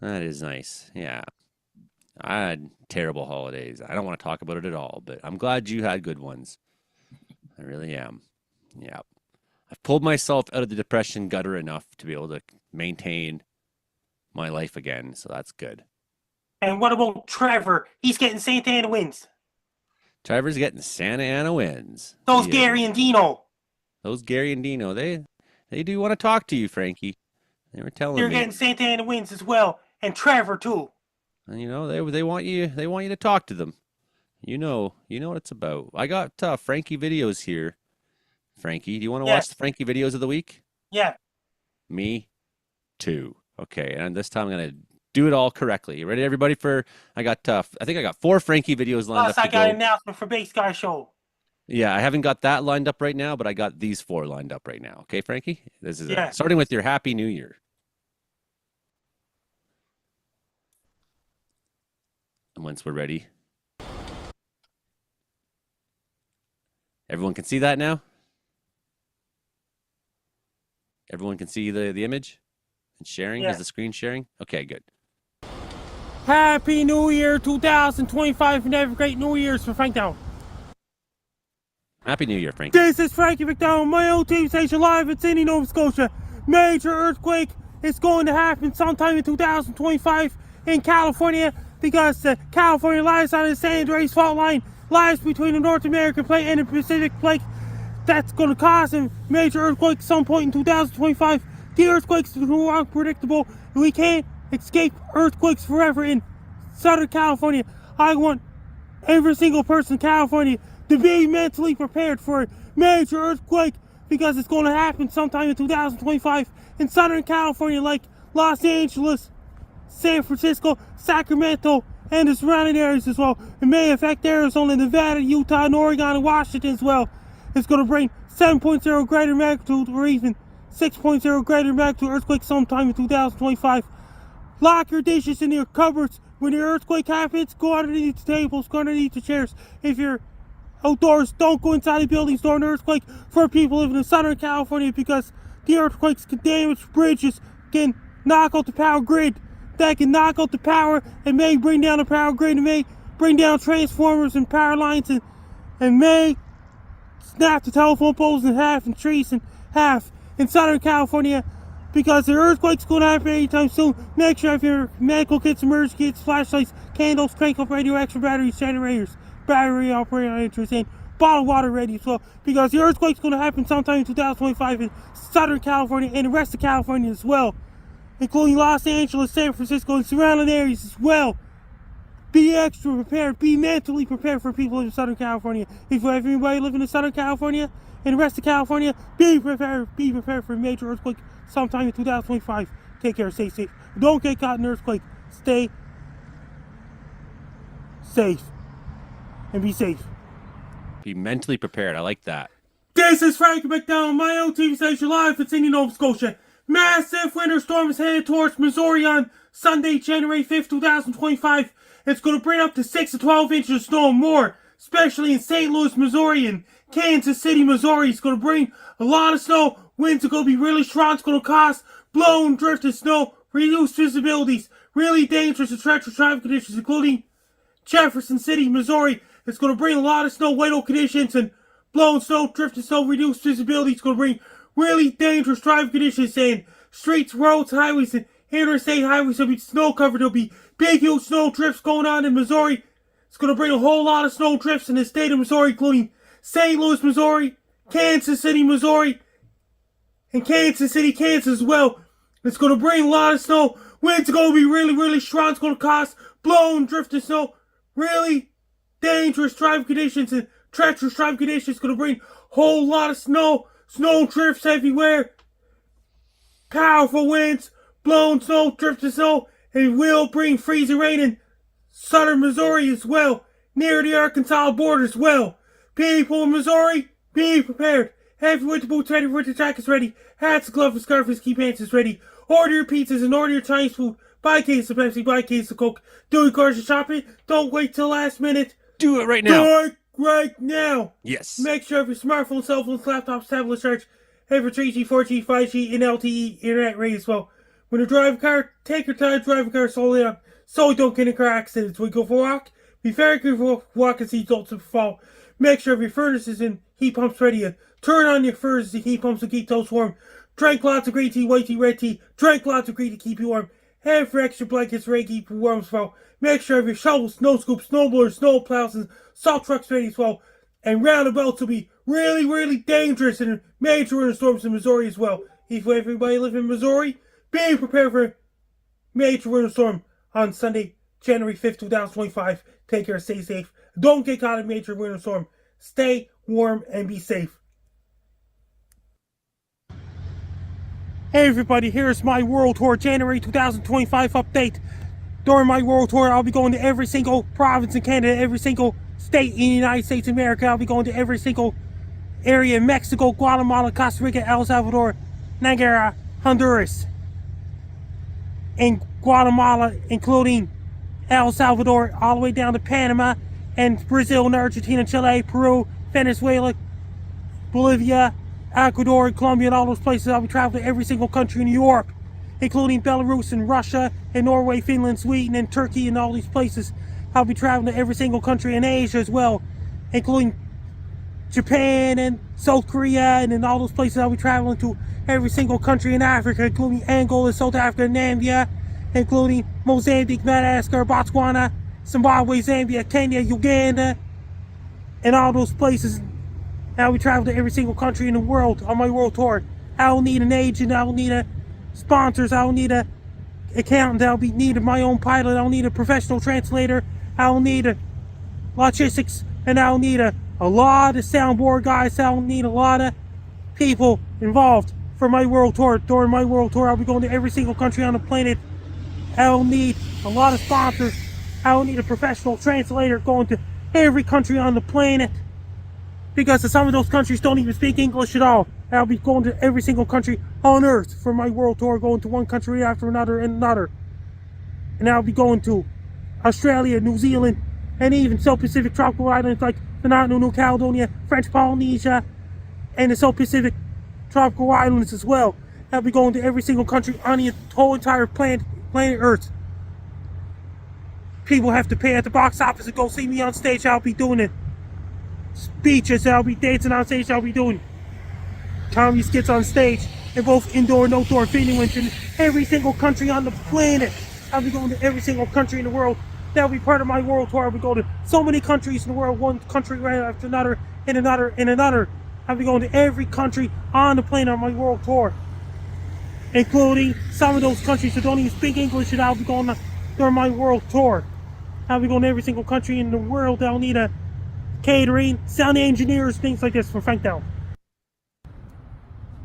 That is nice. Yeah. I had terrible holidays. I don't want to talk about it at all, but I'm glad you had good ones. I really am. Yeah. I've pulled myself out of the depression gutter enough to be able to maintain my life again, so that's good. And what about Trevor? He's getting Santa Ana wins. Trevor's getting Santa Ana wins. Those Gary and Dino. Those Gary and Dino, they do want to talk to you, Frankie. They were telling me. They're getting Santa Ana wins as well, and Trevor too. And they want you to talk to them. You know what it's about. I got Frankie videos here. Frankie, do you want to watch the Frankie videos of the week? Yeah. Me too. Okay, and this time I'm gonna do it all correctly. You ready, everybody? I think I got 4 Frankie videos lined up. Plus, I got an announcement for Base Guy Show. Yeah, I haven't got that lined up right now, but I got these 4 lined up right now. Okay, Frankie? This is starting with your Happy New Year. And once we're ready. Everyone can see that now? Everyone can see the image? And sharing? Is the screen sharing? Okay, good. Happy New Year 2025 and have a great New Year's for Frank Down. Happy New Year, Frankie. This is Frankie McDowell, my own TV station live in Sydney, Nova Scotia. Major earthquake is going to happen sometime in 2025 in California because California lies on the San Andreas fault line, lies between the North American plate and the Pacific plate. That's going to cause a major earthquake at some point in 2025. The earthquakes are unpredictable, and we can't escape earthquakes forever in Southern California. I want every single person in California to be mentally prepared for a major earthquake because it's going to happen sometime in 2025 in Southern California, like Los Angeles, San Francisco, Sacramento, and the surrounding areas as well. It may affect Arizona, Nevada, Utah, and Oregon, and Washington as well. It's going to bring 7.0 greater magnitude or even 6.0 greater magnitude earthquake sometime in 2025. Lock your dishes in your cupboards. When the earthquake happens, go underneath the tables, go underneath the chairs. If you're outdoors, don't go inside the buildings during an earthquake for people living in Southern California because the earthquakes can damage bridges, can knock out the power grid. That can knock out the power and may bring down the power grid and may bring down transformers and power lines and may snap the telephone poles in half and trees in half in Southern California because the earthquake's going to happen anytime soon. Make sure you have your medical kits, emergency kits, flashlights, candles, crank up radioactive batteries, generators, battery operators, and bottled water ready as well because the earthquake's going to happen sometime in 2025 in Southern California and the rest of California as well, including Los Angeles, San Francisco, and surrounding areas as well. Be extra prepared. Be mentally prepared for people in Southern California. If you have anybody living in Southern California and the rest of California, be prepared. Be prepared for a major earthquake sometime in 2025. Take care. Stay safe. Don't get caught in an earthquake. Stay safe. And be safe. Be mentally prepared. I like that. This is Frankie McDowell, my own TV station live in Sydney, Nova Scotia. Massive winter storm is headed towards Missouri on Sunday, January 5th, 2025. It's going to bring up to 6 to 12 inches of snow or more, especially in St. Louis, Missouri and Kansas City, Missouri. It's going to bring a lot of snow. Winds are going to be really strong. It's going to cause blow and drift of snow, reduced visibilities, really dangerous and treacherous traffic conditions, including Jefferson City, Missouri. It's going to bring a lot of snow, wet conditions, and blowing snow, drifting snow, reduced visibility. It's going to bring really dangerous driving conditions, and streets, roads, highways, and interstate highways will be snow covered. There'll be big, huge snow drifts going on in Missouri. It's going to bring a whole lot of snow drifts in the state of Missouri, including St. Louis, Missouri, Kansas City, Missouri, and Kansas City, Kansas as well. It's going to bring a lot of snow. Winds are going to be really, really strong. It's going to cause blow and drift of snow. Really dangerous driving conditions and treacherous driving conditions. It's going to bring a whole lot of snow. Snow drifts everywhere. Powerful winds, blowing snow, drifting snow, and it will bring freezing rain in southern Missouri as well, near the Arkansas border as well. People in Missouri, be prepared. Have your winter boots ready, winter jackets ready, hats, gloves, scarves, ski pants ready. Order your pizzas and order your Chinese food. Buy a case of Pepsi, buy a case of Coke. Do your grocery shopping. Don't wait till last minute. Do it right now. Do it right now. Yes. Make sure your smartphones, cell phones, laptops, tablets, charge. Have your 3G, 4G, 5G, and LTE internet ready as well. When you drive a car, take your time, drive a car slowly up so you don't get in car accidents. When you go for a walk, be very careful walking seats don't fall. Make sure your furnaces and heat pumps ready. Turn on your furnaces and heat pumps to keep those warm. Drink lots of green tea, white tea, red tea. Drink lots of green to keep you warm. Have your extra blankets ready to keep you warm as well. Make sure your shovels, snow scoops, snow blowers, snow plows, and salt trucks ready as well. And roundabouts will be really, really dangerous in major winter storms in Missouri as well. If everybody live in Missouri, be prepared for a major winter storm on Sunday, January 5th, 2025. Take care, stay safe. Don't get caught in a major winter storm. Stay warm and be safe. Hey everybody, here's my World Tour January 2025 update. During my World Tour, I'll be going to every single province in Canada, every single state in the United States of America. I'll be going to every single area in Mexico, Guatemala, Costa Rica, El Salvador, Nigeria, Honduras. In Guatemala, including El Salvador, all the way down to Panama, and Brazil, and Argentina, Chile, Peru, Venezuela, Bolivia, Ecuador, and Colombia, and all those places. I'll be traveling to every single country in Europe, including Belarus and Russia and Norway, Finland, Sweden, and Turkey, and all these places. I'll be traveling to every single country in Asia as well, including Japan and South Korea, and in all those places I'll be traveling to every single country in Africa, including Angola, South Africa, Namibia, including Mozambique, Madagascar, Botswana, Zimbabwe, Zambia, Kenya, Uganda, and all those places. I'll be traveling to every single country in the world on my world tour. I'll need an agent, I'll need sponsors, I'll need a accountant, I'll be needing my own pilot, I'll need a professional translator, I'll need logistics, and I'll need a lot of soundboard guys, I'll need a lot of people involved for my world tour. During my world tour, I'll be going to every single country on the planet. I'll need a lot of sponsors, I'll need a professional translator going to every country on the planet, because some of those countries don't even speak English at all. I'll be going to every single country on Earth for my world tour, going to one country after another and another. And I'll be going to Australia, New Zealand, and even South Pacific tropical islands like Vanuatu, New Caledonia, French Polynesia, and the South Pacific tropical islands as well. I'll be going to every single country on the whole entire planet Earth. People have to pay at the box office to go see me on stage. I'll be doing it. Speeches, I'll be dancing on stage, I'll be doing comedy skits on stage in both indoor and outdoor venues in every single country on the planet. I'll be going to every single country in the world. That'll be part of my world tour. I'll be going to so many countries in the world, one country right after another, and another, and another. I'll be going to every country on the planet on my world tour, including some of those countries that don't even speak English, and I'll be going during my world tour. I'll be going to every single country in the world. I'll need a catering, sound engineers, things like this for Frank Down.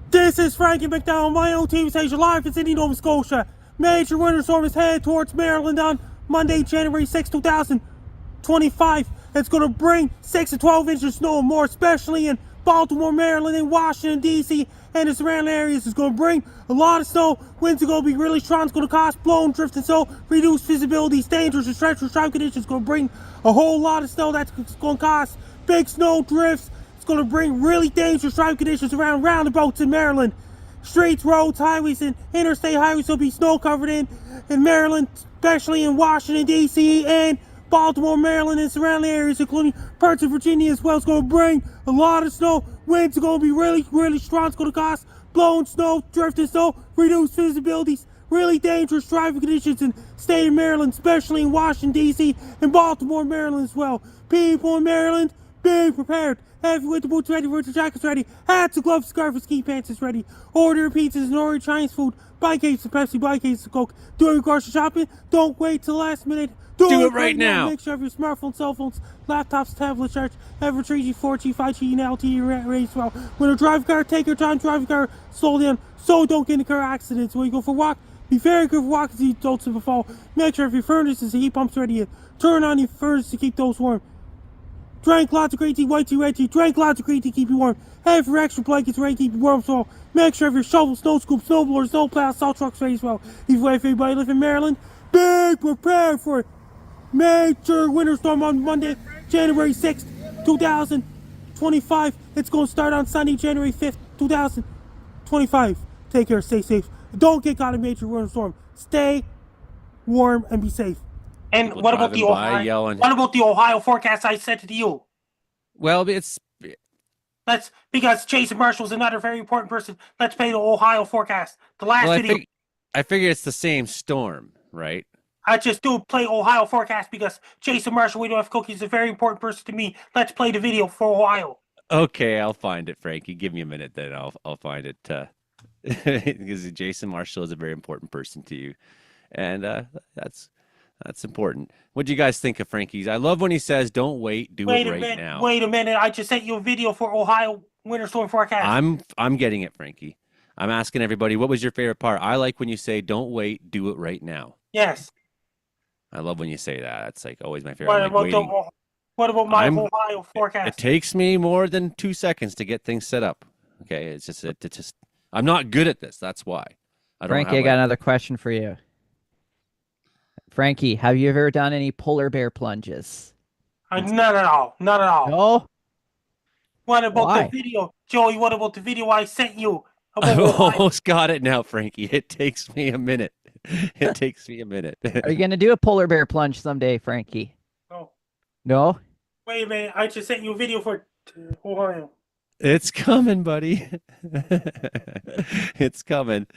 This is Frankie McDowell, my own TV station live in Sydney, Nova Scotia. Major winter storm is headed towards Maryland on Monday, January 6, 2025. It's going to bring 6 to 12 inches of snow or more, especially in Baltimore, Maryland, and Washington, D.C., and the surrounding areas. It's going to bring a lot of snow. Winds are going to be really strong. It's going to cause blowing, drifting snow, reduced visibility, dangerous and treacherous drive conditions. It's going to bring a whole lot of snow. That's going to cause big snow drifts. It's going to bring really dangerous drive conditions around roundabouts in Maryland. Streets, roads, highways, and interstate highways will be snow covered in Maryland, especially in Washington, D.C., and Baltimore, Maryland, and surrounding areas, including parts of Virginia as well. It's going to bring a lot of snow. Winds are going to be really, really strong. It's going to cause blowing snow, drifting snow, reduced visibilities, really dangerous driving conditions in the state of Maryland, especially in Washington, D.C., and Baltimore, Maryland as well. People in Maryland, be prepared. Have your winter boots ready, winter jackets ready, hats and gloves, scarf and ski pants is ready. Order your pizzas and order your Chinese food. Buy cases of Pepsi, buy cases of Coke. Do your grocery shopping. Don't wait till the last minute. Do it right now. Make sure you have your smartphone, cell phones, laptops, tablets, charged. Have a 3G, 4G, 5G, and LTE ready as well. When you drive a car, take your time, drive your car, slow down, so don't get in a car accidents. When you go for a walk, be very careful walking so you don't slip and fall. Make sure if your furnace is heat pumps ready, turn on your furnace to keep those warm. Drink lots of green tea, white tea, red tea. Drink lots of green tea, keep you warm. Have your extra blankets ready, keep you warm as well. Make sure if your shovel, snow scoop, snow blowers, snow plows, salt trucks ready as well. If anybody live in Maryland, be prepared for it. Major winter storm on Monday, January 6th, 2025. It's going to start on Sunday, January 5th, 2025. Take care, stay safe. Don't get caught in a major winter storm. Stay warm and be safe. And People what about the driving by Ohio? yelling. What about the Ohio forecast I sent to you? Well, That's because Jason Marshall's another very important person. Let's play the Ohio forecast. The last video. I figure it's the same storm, right? I just do play Ohio forecast because Jason Marshall, we don't have cookies, is a very important person to me. Let's play the video for Ohio. Okay, I'll find it, Frankie. Give me a minute, then I'll find it. Because Jason Marshall is a very important person to you, and that's important. What do you guys think of Frankie's? I love when he says, "Don't wait, do it right now." Wait a minute! I just sent you a video for Ohio winter storm forecast. I'm getting it, Frankie. I'm asking everybody, what was your favorite part? I like when you say, "Don't wait, do it right now." Yes. I love when you say that. That's like always my favorite. What about my Ohio forecast? It takes me more than 2 seconds to get things set up. Okay, it's just I'm not good at this. That's why. Frankie, I got another question for you. Frankie, have you ever done any polar bear plunges? Not at all. Not at all. No? What about Why? the video? Joey, what about the video I sent you? I almost got it now, Frankie. It takes me a minute. It takes me a minute. Are you going to do a polar bear plunge someday, Frankie? No. No? Wait a minute. I just sent you a video for Ohio. It's coming, buddy. It's coming.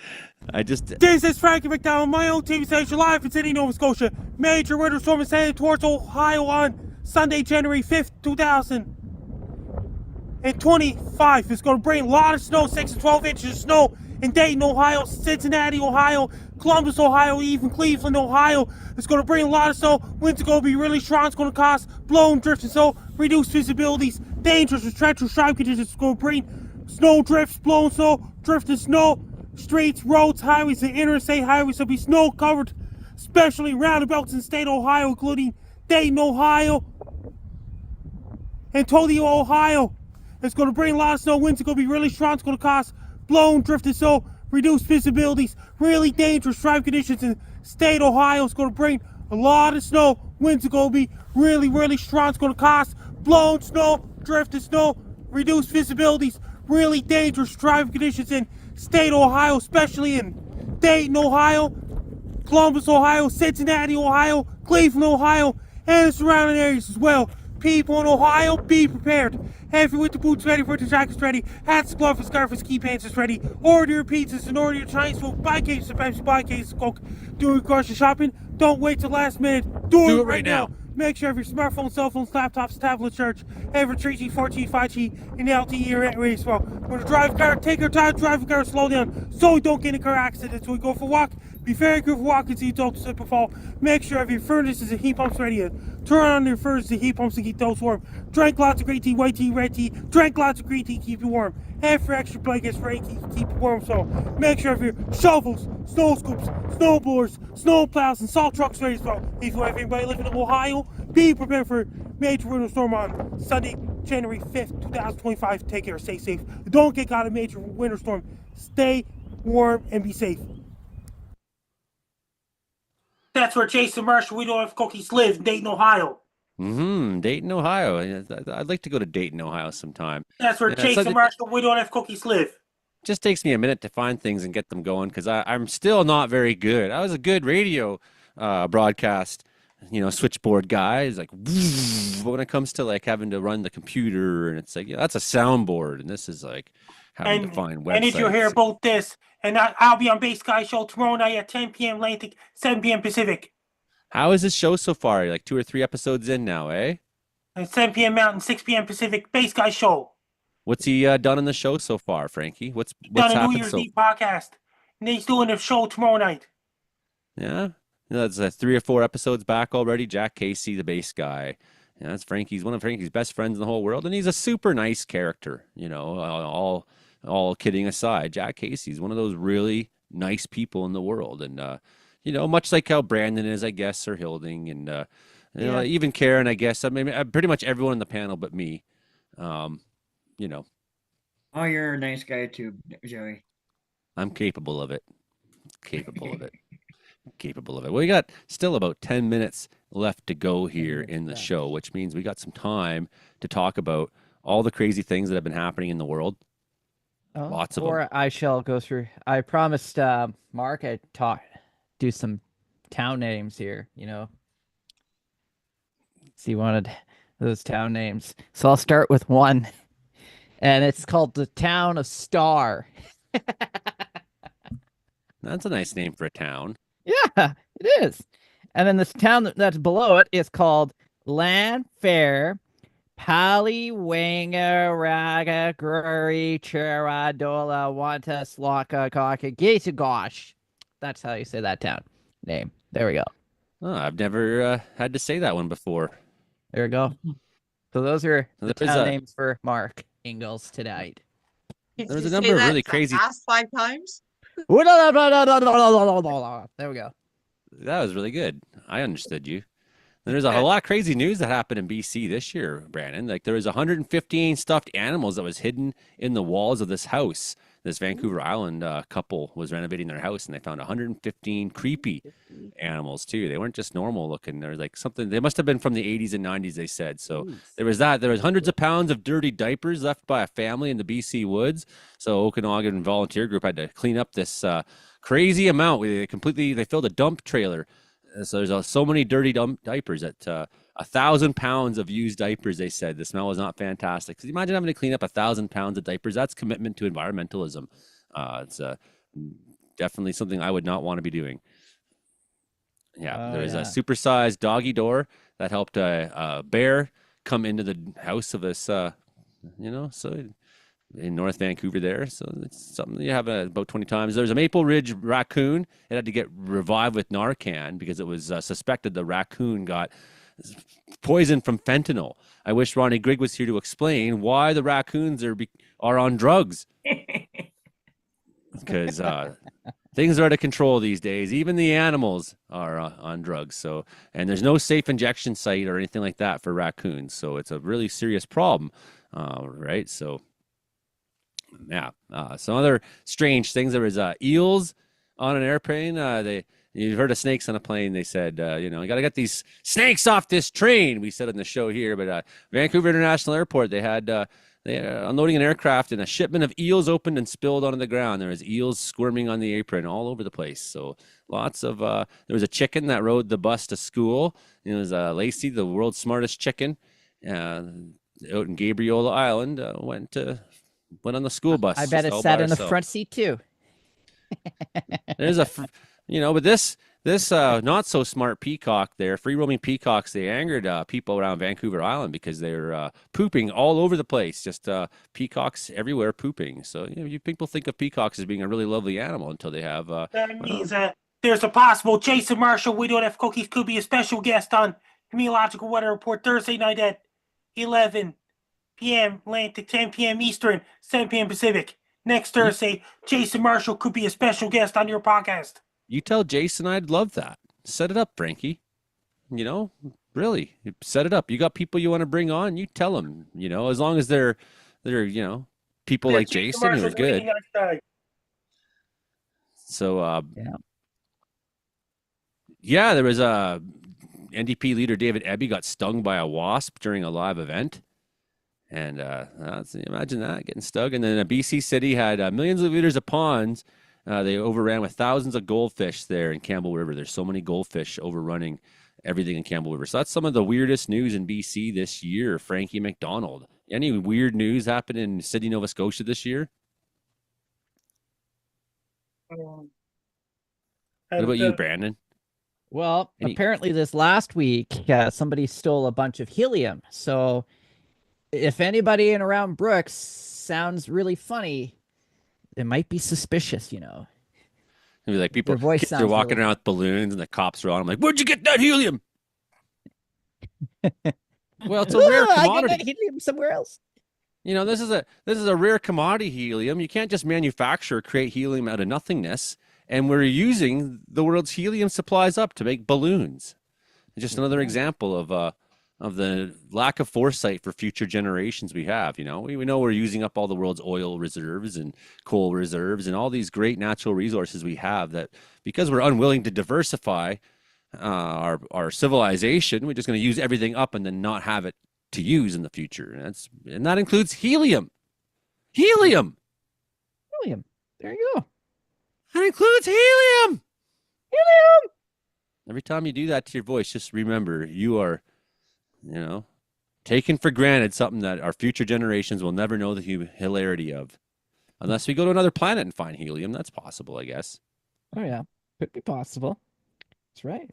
This is Frankie McDowell, my own TV station, live in Sydney, Nova Scotia. Major winter storm is headed towards Ohio on Sunday, January 5th, 2025. It's going to bring a lot of snow, 6 to 12 inches of snow in Dayton, Ohio, Cincinnati, Ohio, Columbus, Ohio, even Cleveland, Ohio. It's going to bring a lot of snow. Winds are going to be really strong. It's going to cause blowing, drifting snow, reduced visibilities, dangerous and treacherous drive conditions. It's going to bring snow drifts, blowing snow, drifting snow. Streets, roads, highways, and interstate highways will be snow covered, especially roundabouts in the state of Ohio, including Dayton, Ohio, and Toledo, Ohio. It's going to bring a lot of snow. Winds are going to be really strong. It's going to cause blowing, drifting snow, reduced visibilities, really dangerous drive conditions in the state of Ohio. It's going to bring a lot of snow. Winds are going to be really, really strong. It's going to cause blowing snow, drifting snow, reduced visibilities, really dangerous driving conditions in state of Ohio, especially in Dayton, Ohio, Columbus, Ohio, Cincinnati, Ohio, Cleveland, Ohio, and the surrounding areas as well. People in Ohio, be prepared. Have your winter boots ready, winter jackets ready, hats, gloves, scarf, and ski pants is ready. Order your pizzas and order your Chinese food. Buy cases of Pepsi, buy cases of Coke. Do your grocery shopping. Don't wait till the last minute. Do it right now. Make sure you have your smartphone, cell phones, laptops, tablets charged. Have your 3G, 4G, 5G, and LTE ready as well. When you drive a car, take your time, drive a car, slow down, so you don't get in a car accident. So we go for a walk. Be very careful walking so you don't slip and fall. Make sure you have your furnaces and heat pumps ready. Turn on your furnaces and heat pumps to keep those warm. Drink lots of green tea, white tea, red tea. Drink lots of green tea, keep you warm. Have your extra blankets ready, keep you warm. So make sure you have your shovels, snow scoops, snow blowers, snow plows, and salt trucks ready as well. If you have anybody living in Ohio, be prepared for major winter storm on Sunday, January 5th, 2025. Take care. Stay safe. Don't get caught in a major winter storm. Stay warm and be safe. That's where Jason Marshall, We Don't Have Cookies, lives, Dayton, Ohio. Dayton, Ohio. I'd like to go to Dayton, Ohio sometime. That's where Jason Marshall, We Don't Have Cookies, live. Just takes me a minute to find things and get them going because I'm still not very good. I was a good radio broadcast, switchboard guy. It's like, but when it comes to like having to run the computer and it's like, that's a soundboard, and this is like having to find websites. And if you hear about this, and I'll be on Base Guy Show tomorrow night at 10 p.m. Atlantic, 7 p.m. Pacific. How is this show so far? Like 2 or 3 episodes in now, eh? At 7 p.m. Mountain, 6 p.m. Pacific, Base Guy Show. What's he done in the show so far, Frankie? What's done a happened New Year's Eve podcast, and he's doing a show tomorrow night. Yeah, that's 3 or 4 episodes back already. Jack Casey, the bass guy. Yeah, that's Frankie's one of Frankie's best friends in the whole world, and he's a super nice character. All kidding aside, Jack Casey's one of those really nice people in the world, and much like how Brandon is, I guess, or Hilding, and even Karen, I guess. I mean, pretty much everyone on the panel but me. Oh, you're a nice guy too, Joey. I'm capable of it. Capable of it. We got still about 10 minutes left to go here in the show, which means we got some time to talk about all the crazy things that have been happening in the world. Lots of them. Or I shall go through. I promised Mark I'd do some town names here, So he wanted those town names. So I'll start with one. And it's called the town of Star. That's a nice name for a town. Yeah, it is. And then this town that's below it is called Landfair, Paliwanga, Guri, Cheradola, Wantas, Laka, Kaka, Gasagosh. That's how you say that town name. There we go. Oh, I've never had to say that one before. There we go. So those are the There's town names for Mark Ingalls tonight. There's a number of really crazy. Ask 5 times. There we go. That was really good. I understood you. And there's a lot of crazy news that happened in BC this year, Brandon. Like there was 115 stuffed animals that was hidden in the walls of this house. This Vancouver Island couple was renovating their house, and they found 115 creepy animals too. They weren't just normal looking. They're like something. They must have been from the 80s and 90s. They said so. There was that. There was hundreds of pounds of dirty diapers left by a family in the BC woods. So Okanagan volunteer group had to clean up this crazy amount. They filled a dump trailer. So there's so many dirty diapers that 1,000 pounds of used diapers. They said the smell was not fantastic. Because imagine having to clean up 1,000 pounds of diapers. That's commitment to environmentalism. It's definitely something I would not want to be doing. Yeah, there was a supersized doggy door that helped a bear come into the house of this. So in North Vancouver there. So it's something you have about 20 times. There's a Maple Ridge raccoon. It had to get revived with Narcan because it was suspected the raccoon got poisoned from fentanyl. I wish Ronnie Grigg was here to explain why the raccoons are on drugs. Because things are out of control these days. Even the animals are on drugs. So, and there's no safe injection site or anything like that for raccoons. So it's a really serious problem, right? So, yeah. Some other strange things. There was eels on an airplane. You've heard of snakes on a plane. They said, you got to get these snakes off this train. We said on the show here, but Vancouver International Airport, they had unloading an aircraft, and a shipment of eels opened and spilled onto the ground. There was eels squirming on the apron all over the place. So lots of there was a chicken that rode the bus to school. It was Lacey, the world's smartest chicken, out in Gabriola Island. Went on the school bus. I bet it sat in the front seat too. There's but this not so smart peacock there, free roaming peacocks, they angered people around Vancouver Island because they're pooping all over the place. Just peacocks everywhere pooping. So you people think of peacocks as being a really lovely animal until they have. That means that there's a possible Jason Marshall, We Don't Have Cookies, could be a special guest on Meteorological Weather Report Thursday night at 11 p.m. Atlantic, 10 p.m. Eastern, 7 p.m. Pacific. Next Thursday, Jason Marshall could be a special guest on your podcast. You tell Jason I'd love that. Set it up, Frankie. Really, you set it up. You got people you want to bring on, you tell them. As long as they're people like Jason Jason who are Marshall's really good. nice guy. So Yeah. yeah, there was a NDP leader David Eby got stung by a wasp during a live event. And imagine that, getting stung. And then a BC city had millions of liters of ponds. They overran with thousands of goldfish there in Campbell River. There's so many goldfish overrunning everything in Campbell River. So that's some of the weirdest news in BC this year. Frankie McDonald. Any weird news happened in Sydney, Nova Scotia this year? What about you, Brandon? Well, apparently this last week, somebody stole a bunch of helium. So if anybody in around Brooks sounds really funny, it might be suspicious, It'd be like Their voice kids are sounds walking really- around with balloons and the cops are on them like, where'd you get that helium? Well, it's a rare I got commodity. that helium somewhere else. This is a rare commodity, helium. You can't just manufacture or create helium out of nothingness. And we're using the world's helium supplies up to make balloons. Just another example of the lack of foresight for future generations we have. We know we're using up all the world's oil reserves and coal reserves and all these great natural resources we have, that because we're unwilling to diversify our civilization, we're just going to use everything up and then not have it to use in the future. And that includes helium. Helium. Helium. There you go. That includes helium. Helium. Every time you do that to your voice, just remember you are, taking for granted something that our future generations will never know the hilarity of. Unless we go to another planet and find helium. That's possible, I guess. Oh, yeah. Could be possible. That's right.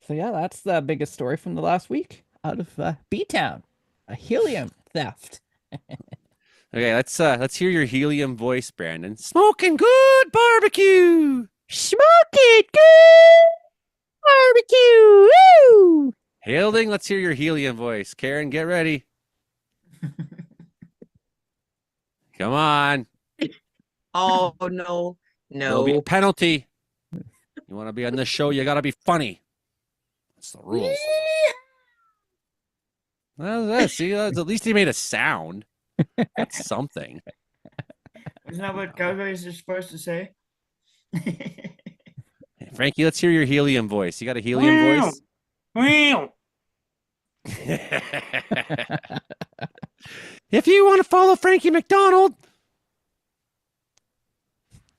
So, yeah, that's the biggest story from the last week out of B-Town. A helium theft. Okay, let's hear your helium voice, Brandon. Smoking good barbecue. Smoking good barbecue. Woo! Hailing, let's hear your helium voice. Karen, get ready. Come on. Oh, no. There'll be a No. penalty. You want to be on this show, you got to be funny. That's the rules. See, at least he made a sound. That's something. Isn't that what cowboys are supposed to say? Frankie, let's hear your helium voice. You got a helium voice? If you want to follow Frankie McDonald,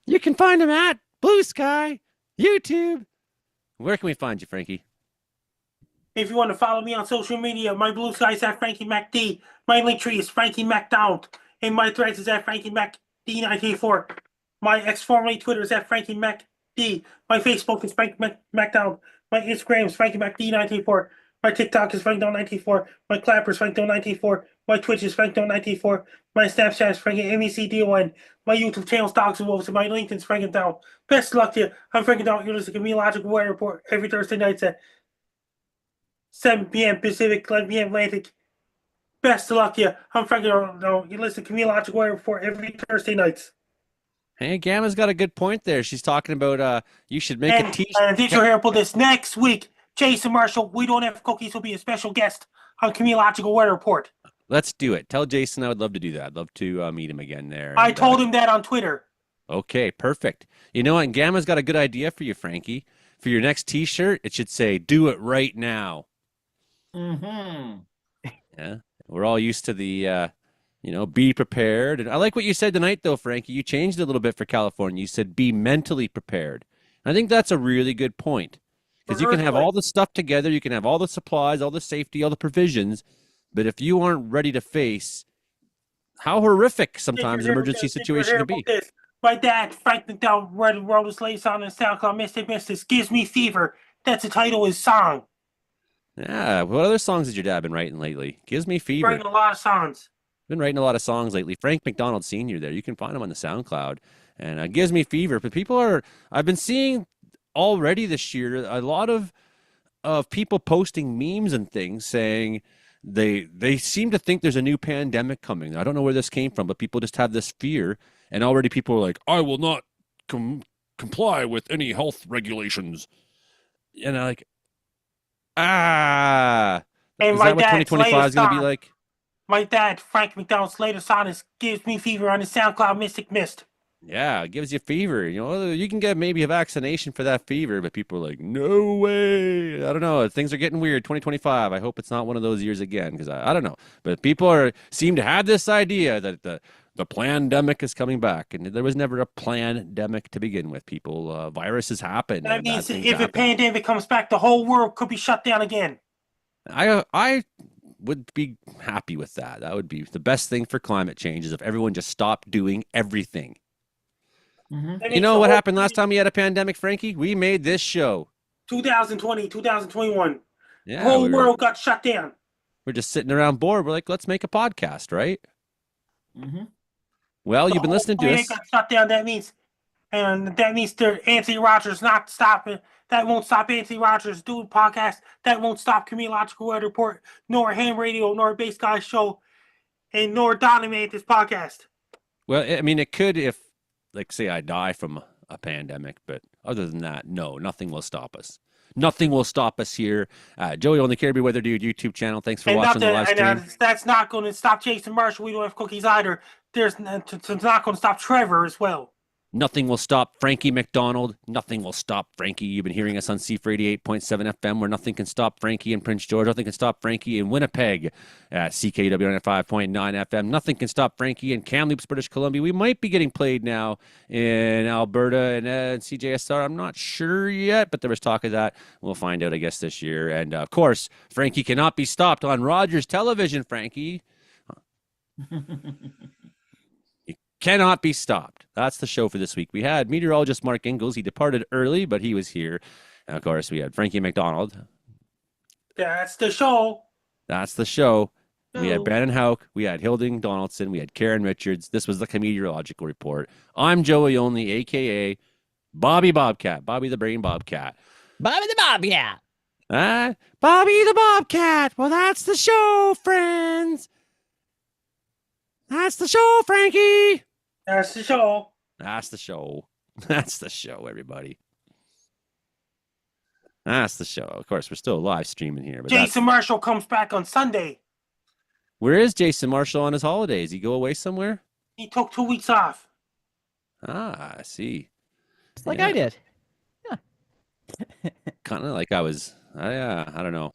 you can find him at Blue Sky, YouTube. Where can we find you, Frankie? If you want to follow me on social media, my blue sky is at Frankie MacD. My link tree is Frankie MacDonald. And my threads is at Frankie MacD984. My formerly Twitter is at Frankie MacD. My Facebook is Frankie MacDonald. My Instagram is Frankie MacD984. My TikTok is FrankDon984. My Clapper is FrankDon984. My Twitch is FrankDon984. My Snapchat is Frankie MECDON. My YouTube channel is Dogs and Wolves. And my LinkedIn is Frankie Down. Best of luck to you. I'm Frankie Down. You're listening to Meteorological Weather Report every Thursday nights at 7 p.m. Pacific, 11 p.m. Atlantic. Best of luck to you. I'm Frankie Down. You listen to Meteorological Weather Report every Thursday nights. Hey, Gamma's got a good point there. She's talking about you should make a t-shirt. And did you hear about this next week? Jason Marshall, We Don't Have Cookies, will be a special guest on Meteorological Weather Report. Let's do it. Tell Jason I would love to do that. I'd love to meet him again there. I told him that on Twitter. Okay, perfect. You know what? Gamma's got a good idea for you, Frankie. For your next t-shirt, it should say, "Do it right now." Mm-hmm. Yeah. We're all used to the, be prepared. And I like what you said tonight, though, Frankie. You changed it a little bit for California. You said be mentally prepared. I think that's a really good point. Because you can have all the stuff together. You can have all the supplies, all the safety, all the provisions. But if you aren't ready to face how horrific sometimes an emergency situation can be. My dad, Frank McDowell, wrote his latest song on SoundCloud, Mystic Mystics, Gives Me Fever. That's the title of his song. Yeah. What other songs has your dad been writing lately? Gives Me Fever. Writing a lot of songs. Been writing a lot of songs lately. Frank McDonald Sr. there. You can find him on the SoundCloud. And Gives Me Fever. But I've been seeing already this year a lot of people posting memes and things saying they seem to think there's a new pandemic coming. I don't know where this came from, but people just have this fear. And already people are like, I will not comply with any health regulations. And Ah, And is my that what dad's 2025 is going to be song, like? My dad, Frank McDonald's latest song is Gives Me Fever on his SoundCloud Mystic Mist. Yeah, it gives you fever. You know, you can get maybe a vaccination for that fever, but people are like, no way. I don't know. Things are getting weird. 2025. I hope it's not one of those years again because I don't know. But people seem to have this idea that the pandemic is coming back, and there was never a pandemic to begin with. People, viruses happen, That and bad means things if a happen. pandemic comes back, the whole world could be shut down again. I would be happy with that. That would be the best thing for climate change is if everyone just stopped doing everything. That You means know the what whole happened last time we had a pandemic, Frankie? We made this show. 2020, 2021. The Yeah, whole world got shut down. we're just sitting around bored. We're like, let's make a podcast, right? Mm-hmm. Well, The you've been whole listening to planet us. got shut down. That means Anthony Rogers not stopping. That won't stop Anthony Rogers doing podcasts. That won't stop Comediological Weather Report, nor Ham Radio, nor Base Guy Show, and nor Donovan podcast. Well, I mean, it could if, like, say I die from a pandemic, but other than that, no, nothing will stop us. Nothing will stop us here. Joey on the Caribbean Weather Dude YouTube channel. Thanks for watching the live stream. That's not going to stop Jason Marshall. We don't have cookies either. It's not going to stop Trevor as well. Nothing will stop Frankie McDonald. Nothing will stop Frankie. You've been hearing us on C4 88.7 FM, where nothing can stop Frankie in Prince George. Nothing can stop Frankie in Winnipeg at CKW 95.9 FM. Nothing can stop Frankie in Kamloops, British Columbia. We might be getting played now in Alberta and CJSR. I'm not sure yet, but there was talk of that. We'll find out, I guess, this year. And, of course, Frankie cannot be stopped on Rogers Television, Frankie. Cannot be stopped. That's the show for this week. We had meteorologist Mark Ingalls. He departed early, but he was here. And of course, we had Frankie McDonald. That's the show. That's the show. We had Brandon Hauk. We had Hilding Donaldson. We had Karen Richards. This was the Comedy-Meteorological Report. I'm Joey Only, a.k.a. Bobby Bobcat. Bobby the Brain Bobcat. Bobby the Bobcat. Bobby the Bobcat. Well, that's the show, friends. That's the show, Frankie. That's the show. That's the show. That's the show, everybody. That's the show. Of course, we're still live streaming here. But Jason Marshall comes back on Sunday. Where is Jason Marshall on his holidays? He go away somewhere? He took 2 weeks off. Ah, I see. Just like I did. Yeah. Kind of like I was. I don't know.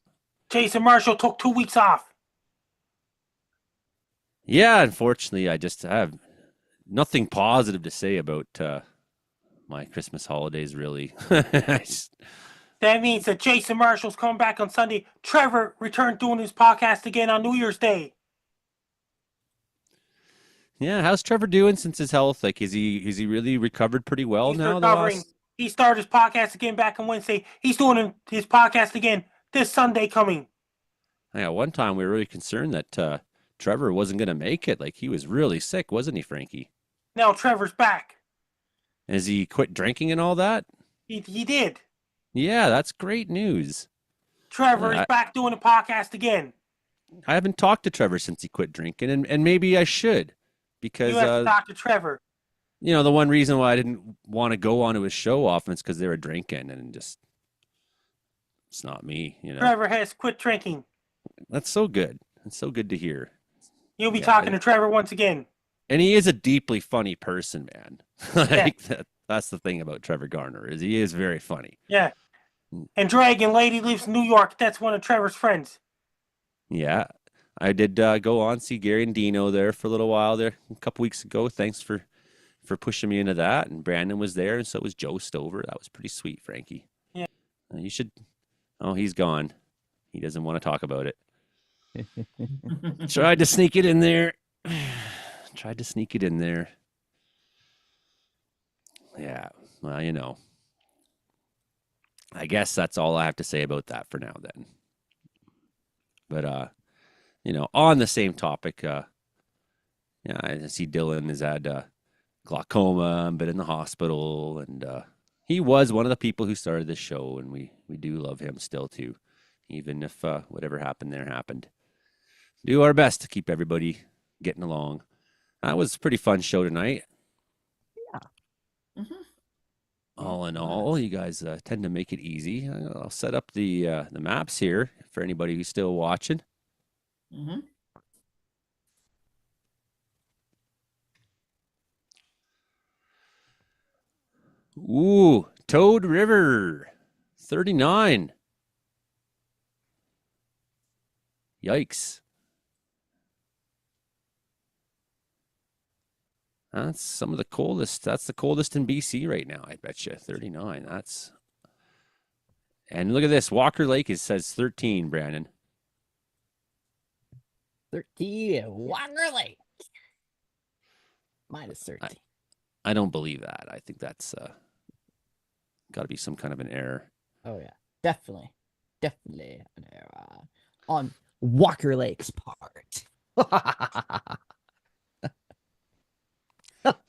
Jason Marshall took 2 weeks off. Yeah, unfortunately, I have nothing positive to say about my Christmas holidays, really. That means that Jason Marshall's coming back on Sunday. Trevor returned doing his podcast again on New Year's Day. Yeah, how's Trevor doing since his health? Like, is he really recovered pretty well He's now? recovering. He started his podcast again back on Wednesday. He's doing his podcast again this Sunday coming. Yeah, one time we were really concerned that Trevor wasn't going to make it. Like, he was really sick, wasn't he, Frankie? Now Trevor's back. Has he quit drinking and all that? He did. Yeah, that's great news. Trevor is back doing a podcast again. I haven't talked to Trevor since he quit drinking, and maybe I should. Because you have to talk to Trevor. You know, the one reason why I didn't want to go onto his show often is because they were drinking, and just it's not me, you know. Trevor has quit drinking. That's so good. It's so good to hear. You'll be talking to Trevor once again. And he is a deeply funny person, man. Like that's the thing about Trevor Garner is he is very funny. Yeah. And Dragon Lady lives in New York. That's one of Trevor's friends. Yeah. I did go on see Gary and Dino there for a little while there a couple weeks ago. Thanks for pushing me into that. And Brandon was there, and so was Joe Stover. That was pretty sweet, Frankie. Yeah. You should. Oh, he's gone. He doesn't want to talk about it. Tried to sneak it in there. Tried to sneak it in there. Yeah. Well, you know. I guess that's all I have to say about that for now then. But you know, on the same topic, yeah, I see Dylan has had glaucoma and been in the hospital, and he was one of the people who started this show, and we do love him still too, even if whatever happened there happened. Do our best to keep everybody getting along. That was a pretty fun show tonight. Yeah. Mm-hmm. all in all, you guys tend to make it easy. I'll set up the maps here for anybody who's still watching. Mm-hmm. Ooh, Toad River, 39. Yikes. That's some of the coldest. That's the coldest in BC right now, I bet you. 39. That's. And look at this. Walker Lake says 13, Brandon. 13. Walker Lake. Minus 13. I don't believe that. I think that's got to be some kind of an error. Oh, yeah. Definitely an error on Walker Lake's part.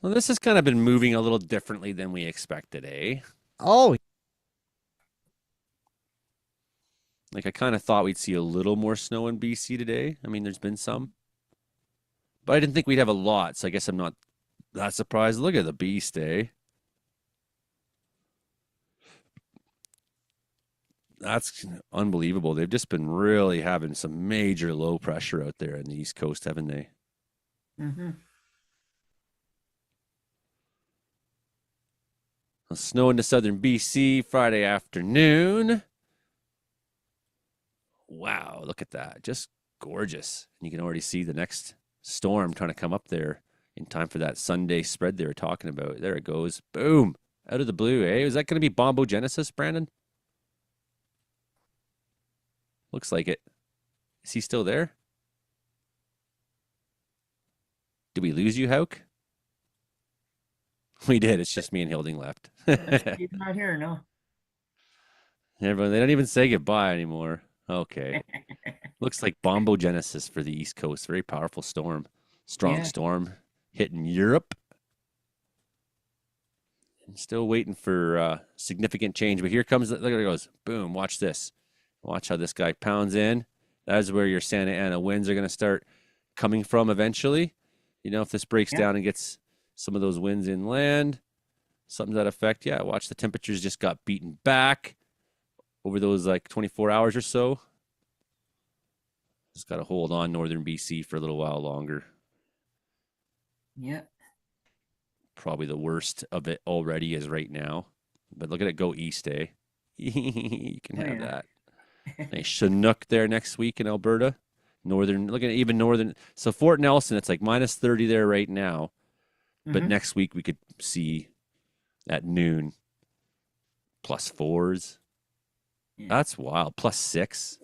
Well, this has kind of been moving a little differently than we expected, eh? Oh, like I kind of thought we'd see a little more snow in BC today. I mean, there's been some, but I didn't think we'd have a lot. So I guess I'm not that surprised. Look at the beast, eh? That's unbelievable. They've just been really having some major low pressure out there in the East Coast, haven't they? Mm-hmm. Snow into southern BC Friday afternoon. Wow, look at that. Just gorgeous. And you can already see the next storm trying to come up there in time for that Sunday spread they were talking about. There it goes. Boom. Out of the blue, eh? Is that going to be Bombogenesis, Brandon? Looks like it. Is he still there? Did we lose you, Hauk? We did. It's just me and Hilding left. He's not here, no. Everyone, they don't even say goodbye anymore. Okay. Looks like Bombogenesis for the East Coast. Very powerful storm. Strong storm hitting Europe. I'm still waiting for significant change. But here comes, look, there it goes. Boom. Watch this. Watch how this guy pounds in. That's where your Santa Ana winds are going to start coming from eventually. You know, if this breaks down and gets some of those winds inland, something to that effect. Yeah, watch the temperatures just got beaten back over those like 24 hours or so. Just got to hold on northern BC for a little while longer. Yeah. Probably the worst of it already is right now. But look at it go east, eh? You can have that. Nice Chinook there next week in Alberta. Northern, look at even northern. So Fort Nelson, it's like minus 30 there right now. But next week we could see at noon plus 4s. Yeah. That's wild. Plus 6.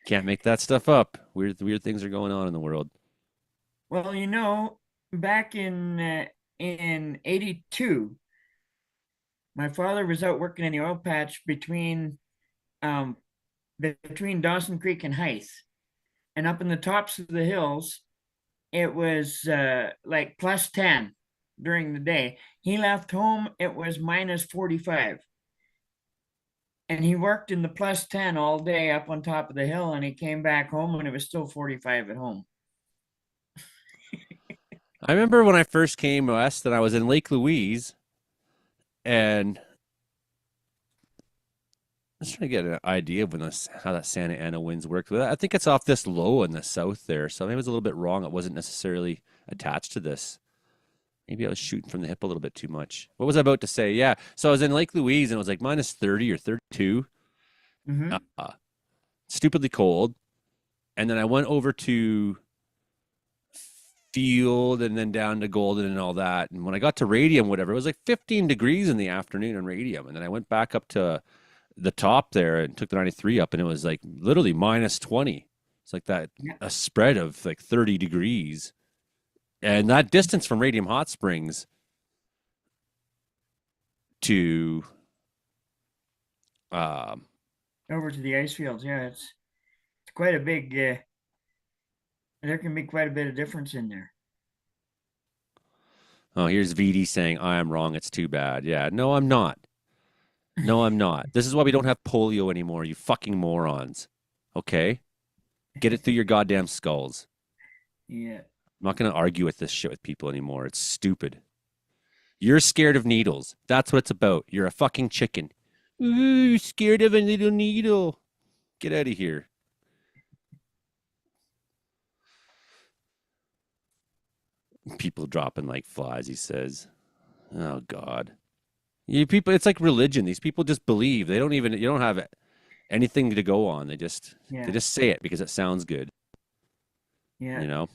Can't make that stuff up. Weird things are going on in the world. Well, you know, back in '82, my father was out working in the oil patch between Dawson Creek and Hythe, and up in the tops of the hills, it was like plus 10 during the day. He left home, it was minus 45. And he worked in the plus 10 all day up on top of the hill, and he came back home and it was still 45 at home. I remember when I first came west and I was in Lake Louise, and I was trying to get an idea of how that Santa Ana winds worked. I think it's off this low in the south there, so maybe I was a little bit wrong. It wasn't necessarily attached to this. Maybe I was shooting from the hip a little bit too much. What was I about to say? Yeah, so I was in Lake Louise and it was like minus 30 or 32. Stupidly cold. And then I went over to Field and then down to Golden and all that. And when I got to Radium, whatever, it was like 15 degrees in the afternoon on Radium. And then I went back up to the top there and took the 93 up, and it was like literally minus 20. It's like that, a spread of like 30 degrees. And that distance from Radium Hot Springs to over to the ice fields, yeah, it's quite a big. There can be quite a bit of difference in there. Oh, here's VD saying, I am wrong. It's too bad. Yeah, no, I'm not. No, I'm not. This is why we don't have polio anymore, you fucking morons. Okay? Get it through your goddamn skulls. Yeah. I'm not going to argue with this shit with people anymore. It's stupid. You're scared of needles. That's what it's about. You're a fucking chicken. Ooh, scared of a little needle. Get out of here. People dropping like flies, he says. Oh, God. You people, it's like religion. These people just believe. They don't even, you don't have anything to go on. They just say it because it sounds good. Yeah. You know?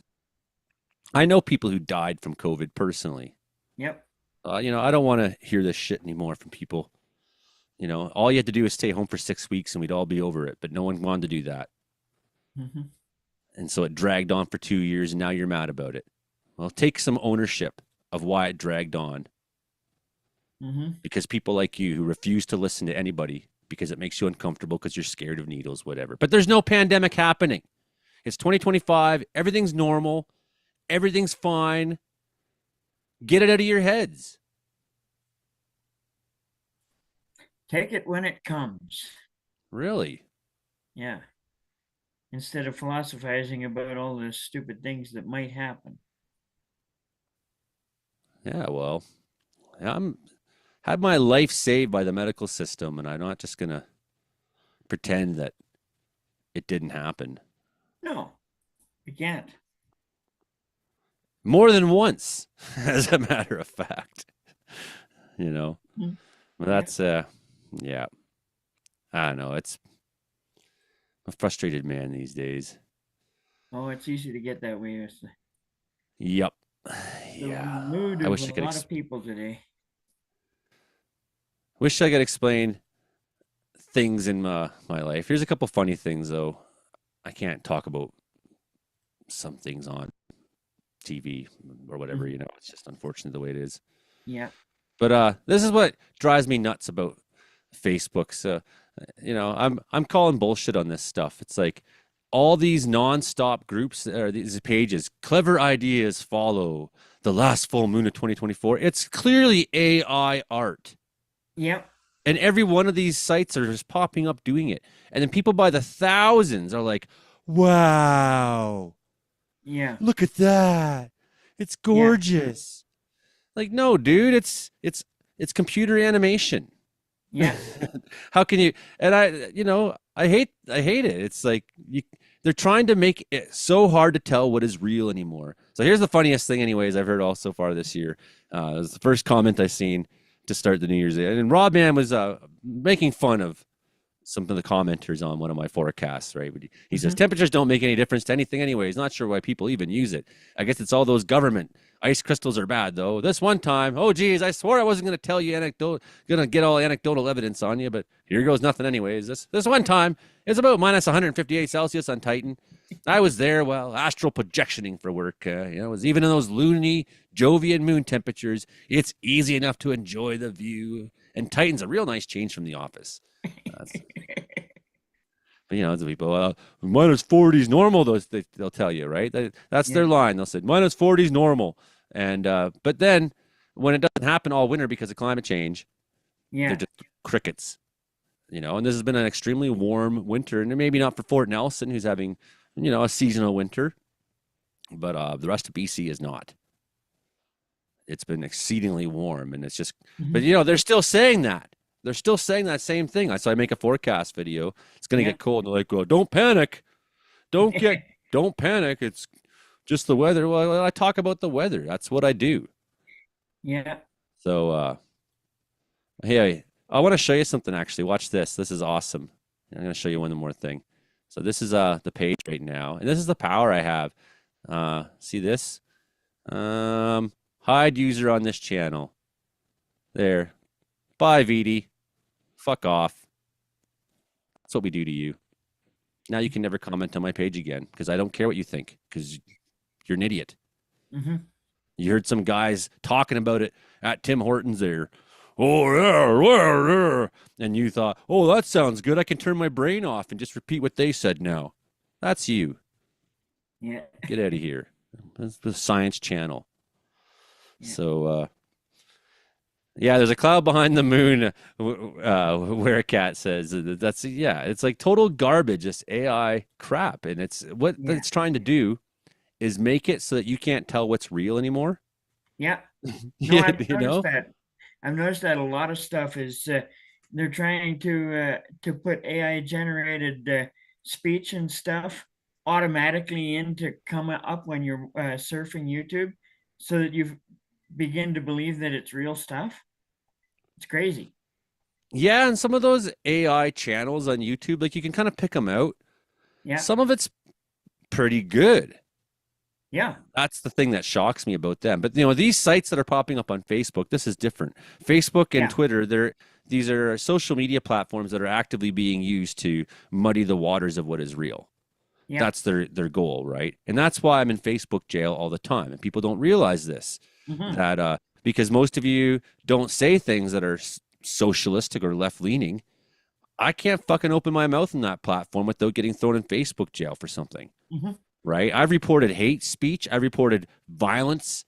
I know people who died from COVID personally. Yep. You know, I don't want to hear this shit anymore from people. You know, all you had to do is stay home for 6 weeks and we'd all be over it, but no one wanted to do that. Mm-hmm. And so it dragged on for 2 years and now you're mad about it. Well, take some ownership of why it dragged on. Mm-hmm. Because people like you who refuse to listen to anybody because it makes you uncomfortable because you're scared of needles, whatever. But there's no pandemic happening. It's 2025. Everything's normal. Everything's fine. Get it out of your heads. Take it when it comes. Really? Yeah. Instead of philosophizing about all the stupid things that might happen. Yeah, well, I'm had my life saved by the medical system, and I'm not just gonna pretend that it didn't happen. No, you can't. More than once, as a matter of fact. You know, that's yeah. I don't know. It's a frustrated man these days. Oh, it's easy to get that way. It's Yep. the Yeah. mood I of wish a I could lot of people today. Wish I could explain things in my life. Here's a couple funny things, though. I can't talk about some things on TV or whatever, you know. It's just unfortunate the way it is. Yeah. But this is what drives me nuts about Facebook. So, you know, I'm calling bullshit on this stuff. It's like all these nonstop groups or these pages, clever ideas follow the last full moon of 2024. It's clearly AI art. Yep. And every one of these sites are just popping up doing it. And then people by the thousands are like, wow. Yeah. Look at that. It's gorgeous. Like, no, dude, it's computer animation. Yeah. How can you? And I hate it. It's like they're trying to make it so hard to tell what is real anymore. So here's the funniest thing, anyways, I've heard all so far this year. It was the first comment I seen to start the New Year's Day, and Rob Man was making fun of some of the commenters on one of my forecasts, right? He says temperatures don't make any difference to anything anyway. He's not sure why people even use it. I guess it's all those government ice crystals are bad though. This one time, oh geez, I swore I wasn't going to tell you gonna get all anecdotal evidence on you, but here goes nothing anyways. This one time, it's about minus 158 Celsius on Titan. I was there while astral projectioning for work. It was even in those loony Jovian moon temperatures, it's easy enough to enjoy the view. And Titan's a real nice change from the office. But you know, the people minus 40 is normal. They'll tell you, right? That's their line. They'll say minus 40 is normal, and but then when it doesn't happen all winter because of climate change, they're just crickets. You know, and this has been an extremely warm winter, and maybe not for Fort Nelson, who's having a seasonal winter, but the rest of BC is not. It's been exceedingly warm, and it's just. But they're still saying that. They're still saying that same thing. So I make a forecast video. It's going to get cold. And they're like, don't panic. Don't panic. It's just the weather. Well, I talk about the weather. That's what I do. Yeah. So, hey, I want to show you something, actually. Watch this. This is awesome. I'm going to show you one more thing. So this is the page right now. And this is the power I have. See this? Hide user on this channel. There. Bye, VD. Fuck off. That's what we do to you. Now you can never comment on my page again because I don't care what you think because you're an idiot. You heard some guys talking about it at Tim Hortons there. Oh, yeah. And you thought, oh, that sounds good. I can turn my brain off and just repeat what they said now. That's you. Yeah. Get out of here. That's the Science Channel. Yeah. So, yeah, there's a cloud behind the moon where a cat says that's, it's like total garbage, just AI crap. And it's what it's trying to do is make it so that you can't tell what's real anymore. Yeah. No, I've You noticed know? that. I've noticed that a lot of stuff is they're trying to put AI generated speech and stuff automatically in to come up when you're surfing YouTube, so that you begin to believe that it's real stuff. It's crazy. Yeah, and some of those AI channels on YouTube, like you can kind of pick them out. Yeah, Some of it's pretty good. yeah, That's the thing that shocks me about them. But you know, these sites that are popping up on Facebook, this is different. Facebook and Yeah. Twitter, these are social media platforms that are actively being used to muddy the waters of what is real. yeah. That's their goal, right? And that's why I'm in Facebook jail all the time. And people don't realize this, Mhm. that because most of you don't say things that are socialistic or left leaning, I can't fucking open my mouth on that platform without getting thrown in Facebook jail for something. Mhm. Right? I've reported hate speech. I've reported violence.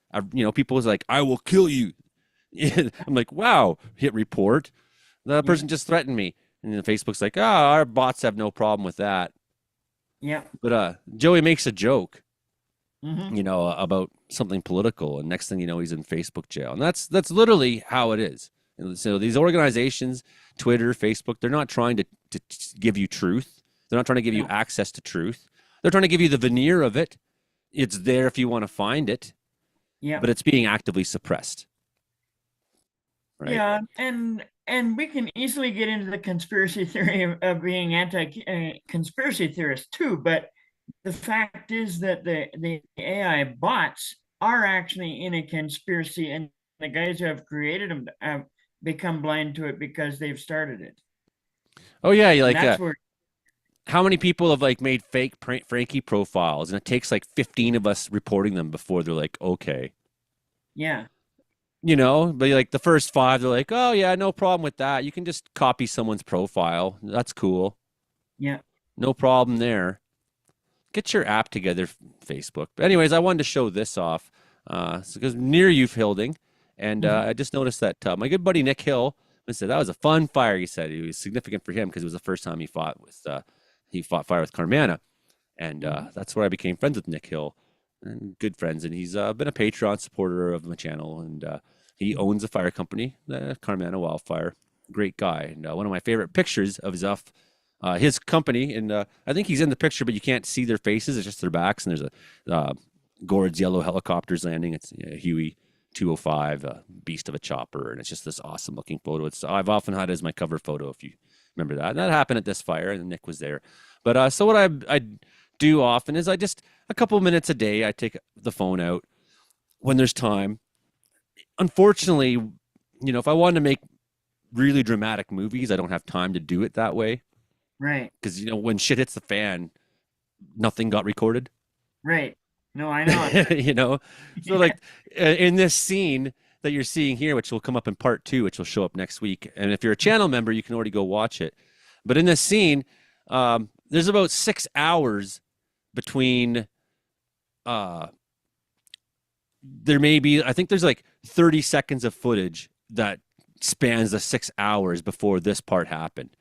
People was like, "I will kill you." I'm like, "Wow!" Hit report. The person just threatened me, and then Facebook's like, "Ah, our bots have no problem with that." Yeah. But Joey makes a joke, Mhm. about something political, and next thing you know, he's in Facebook jail, and that's literally how it is. And so these organizations, Twitter, Facebook, they're not trying to give you truth. They're not trying to give you access to truth. They're trying to give you the veneer of it. It's there if you want to find it, Yeah. but it's being actively suppressed. Right? Yeah, and we can easily get into the conspiracy theory of being conspiracy theorists too, but the fact is that the AI bots are actually in a conspiracy, and the guys who have created them have become blind to it because they've started it. Oh yeah, And that's where how many people have like made fake Frankie profiles, and it takes like 15 of us reporting them before they're like, okay. yeah. But like the first 5, they're like, oh yeah, no problem with that. You can just copy someone's profile. That's cool. Yeah. No problem there. Get your app together, Facebook. But anyways, I wanted to show this off because near you, Hilding, and I just noticed that my good buddy Nick Hill said that was a fun fire. He said it was significant for him because it was the first time he fought fire with Carmana, and that's where I became friends with Nick Hill, and good friends. And he's been a Patreon supporter of my channel, and he owns a fire company, Carmana Wildfire. Great guy, and one of my favorite pictures of his company, and I think he's in the picture, but you can't see their faces. It's just their backs, and there's a Gord's yellow helicopters landing. It's Huey 205, beast of a chopper, and it's just this awesome looking photo. I've often had it as my cover photo, if you remember that. And that happened at this fire, and Nick was there. But so what I do often is I just a couple minutes a day I take the phone out when there's time. Unfortunately, if I wanted to make really dramatic movies, I don't have time to do it that way. Right. Because when shit hits the fan, nothing got recorded. Right. No, I know. So like in this scene that you're seeing here, which will come up in part 2, which will show up next week. And if you're a channel member, you can already go watch it. But in this scene, there's about 6 hours between. There may be, I think there's like 30 seconds of footage that spans the 6 hours before this part happened.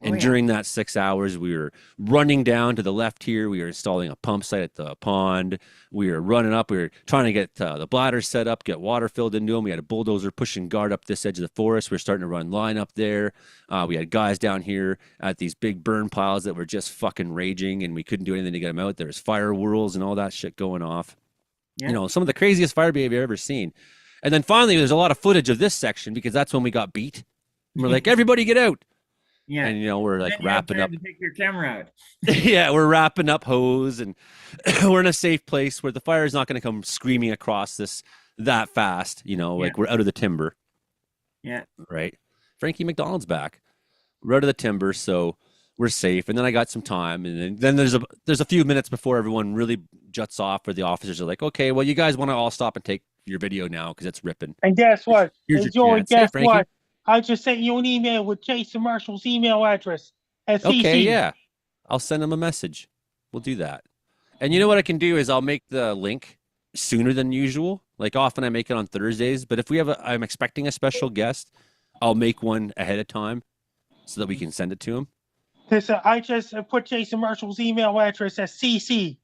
And during that 6 hours, we were running down to the left here. We were installing a pump site at the pond. We were running up. We were trying to get the bladders set up, get water filled into them. We had a bulldozer pushing guard up this edge of the forest. We were starting to run line up there. We had guys down here at these big burn piles that were just fucking raging, and we couldn't do anything to get them out. There was fire whirls and all that shit going off. Yeah. Some of the craziest fire behavior I've ever seen. And then finally, there's a lot of footage of this section because that's when we got beat. And we're like, everybody get out. Yeah. And, we're like wrapping up. To take your camera out. Yeah, we're wrapping up hose, and we're in a safe place where the fire is not going to come screaming across that fast. Like we're out of the timber. Yeah. Right. Frankie McDonald's back. We're out of the timber, so we're safe. And then I got some time, and then there's a few minutes before everyone really juts off, where the officers are like, okay, well, you guys want to all stop and take your video now because it's ripping. And guess what? Here's Hey, your Joey, chance. Hey, guess Frankie. what? I just sent you an email with Jason Marshall's email address at CC. Okay, yeah. I'll send him a message. We'll do that. And you know what I can do is I'll make the link sooner than usual. Like often I make it on Thursdays, but if I'm expecting a special guest, I'll make one ahead of time so that we can send it to him. I just put Jason Marshall's email address at CC.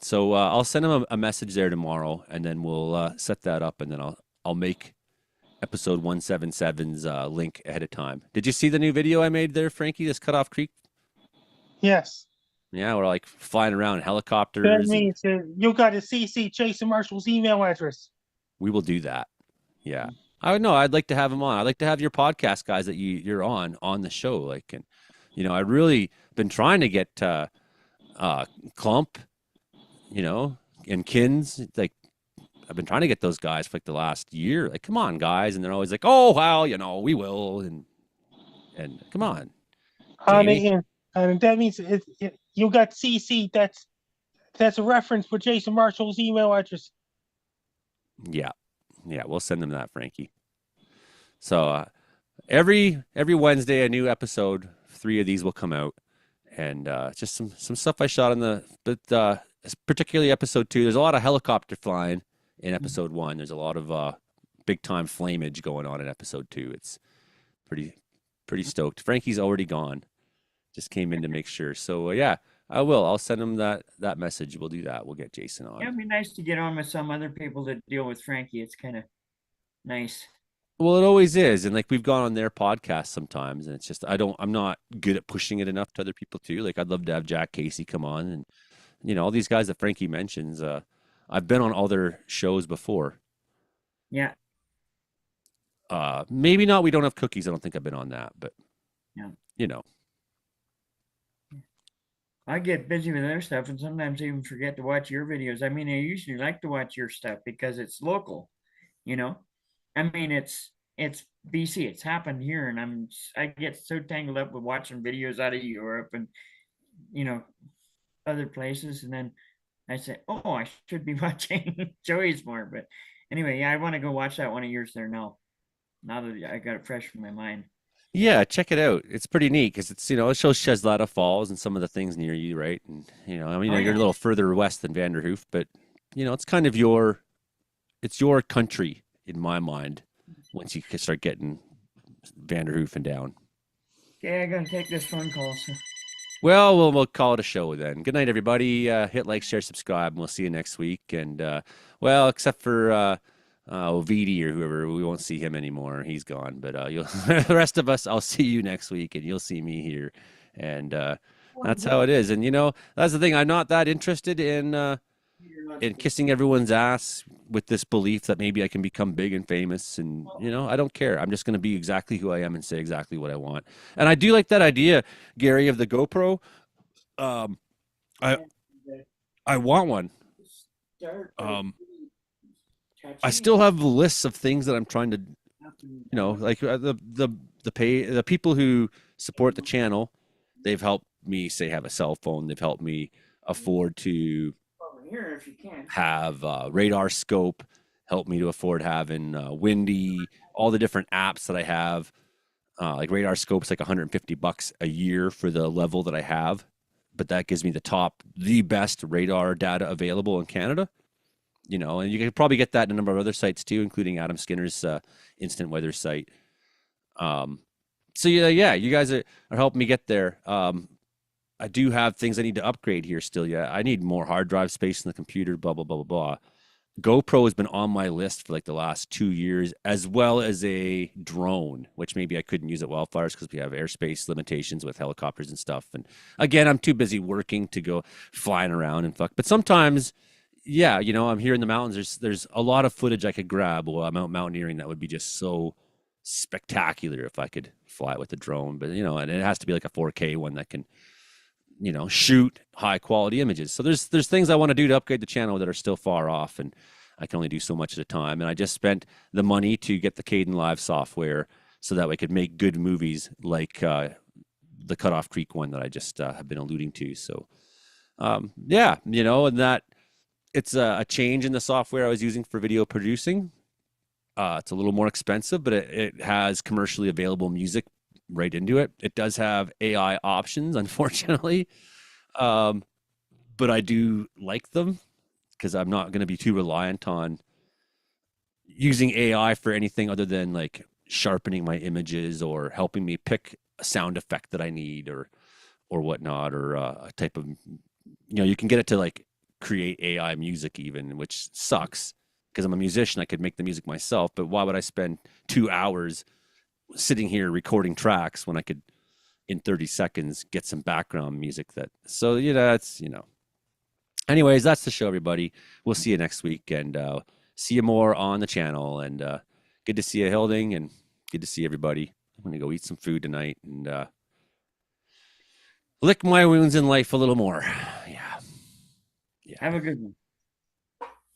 So I'll send him a message there tomorrow, and then we'll set that up, and then I'll make episode 177's link ahead of time. Did you see the new video I made there, Frankie? This Cutoff Creek? Yes. Yeah, we're like flying around in That helicopters. means you got to CC Jason Marshall's email address. We will do that. Yeah. I would know. I'd like to have him on. I'd like to have your podcast guys that you're on the show. Like, and I really been trying to get Clump, and Kins. Like, I've been trying to get those guys for like the last year. Like, come on, guys, and they're always like, "Oh, well, we will." And come on, Jamie. And that means you got CC. That's a reference for Jason Marshall's email address. Yeah, we'll send them that, Frankie. So every Wednesday, a new episode. 3 of these will come out, and just some stuff I shot but particularly episode 2. There's a lot of helicopter flying in episode 1. There's a lot of big time flamage going on in episode 2. It's pretty stoked. Frankie's already gone. Just came in to make sure. So yeah, I will. I'll send him that message. We'll do that. We'll get Jason on. Yeah, it'd be nice to get on with some other people that deal with Frankie. It's kind of nice. Well, it always is, and like we've gone on their podcast sometimes, and it's just I'm not good at pushing it enough to other people too. Like I'd love to have Jack Casey come on, and all these guys that Frankie mentions. I've been on all their shows before. Yeah. Maybe not. We Don't Have Cookies. I don't think I've been on that, but yeah. I get busy with other stuff and sometimes even forget to watch your videos. I mean, I usually like to watch your stuff because it's local, I mean, it's BC. It's happened here, and I get so tangled up with watching videos out of Europe and other places, and then I say, oh, I should be watching Joey's more. But anyway, yeah, I want to go watch that one of yours there now that I got it fresh in my mind. Yeah, check it out. It's pretty neat because it's it shows Cheslata Falls and some of the things near you, right? And you're a little further west than Vanderhoof, but it's kind of your country in my mind once you can start getting Vanderhoof and down. Okay, I gotta take this phone call. So. Well, we'll call it a show then. Good night, everybody. Hit like, share, subscribe, and we'll see you next week. And except for VD or whoever, we won't see him anymore. He's gone. But the rest of us, I'll see you next week, and you'll see me here. And that's how it is. And that's the thing. I'm not that interested in kissing everyone's ass with this belief that maybe I can become big and famous. And I don't care. I'm just going to be exactly who I am and say exactly what I want. And I do like that idea, Gary, of the GoPro. I want one. I still have lists of things that I'm trying to, like the people who support the channel. They've helped me have a cell phone. They've helped me afford to have radar scope, helped me to afford having Windy, all the different apps that I have. Like radar scope's like $150 a year for the level that I have, but that gives me the best radar data available in Canada. And you can probably get that in a number of other sites too, including Adam Skinner's instant weather site. So yeah, you guys are helping me get there. I do have things I need to upgrade here still. Yeah, I need more hard drive space in the computer, blah, blah, blah, blah, blah. GoPro has been on my list for like the last 2 years, as well as a drone, which maybe I couldn't use at wildfires because we have airspace limitations with helicopters and stuff. And again, I'm too busy working to go flying around and fuck. But sometimes, yeah, I'm here in the mountains. There's a lot of footage I could grab while I'm out mountaineering that would be just so spectacular if I could fly it with a drone. But, and it has to be like a 4K one that can shoot high quality images. So there's things I want to do to upgrade the channel that are still far off, and I can only do so much at a time. And I just spent the money to get the Caden Live software so that we could make good movies like the Cutoff Creek one that I just have been alluding to. So yeah, and that it's a change in the software I was using for video producing. It's a little more expensive, but it has commercially available music right into it. It does have AI options, unfortunately, but I do like them because I'm not going to be too reliant on using AI for anything other than like sharpening my images or helping me pick a sound effect that I need or whatnot, or a type of, you can get it to like create AI music even, which sucks because I'm a musician. I could make the music myself, but why would I spend 2 hours sitting here recording tracks when I could in 30 seconds get some background music so that's anyways, that's the show, everybody. We'll see you next week, and see you more on the channel, and good to see you, Hilding, and good to see everybody. I'm gonna go eat some food tonight and lick my wounds in life a little more. Yeah. Have a good one.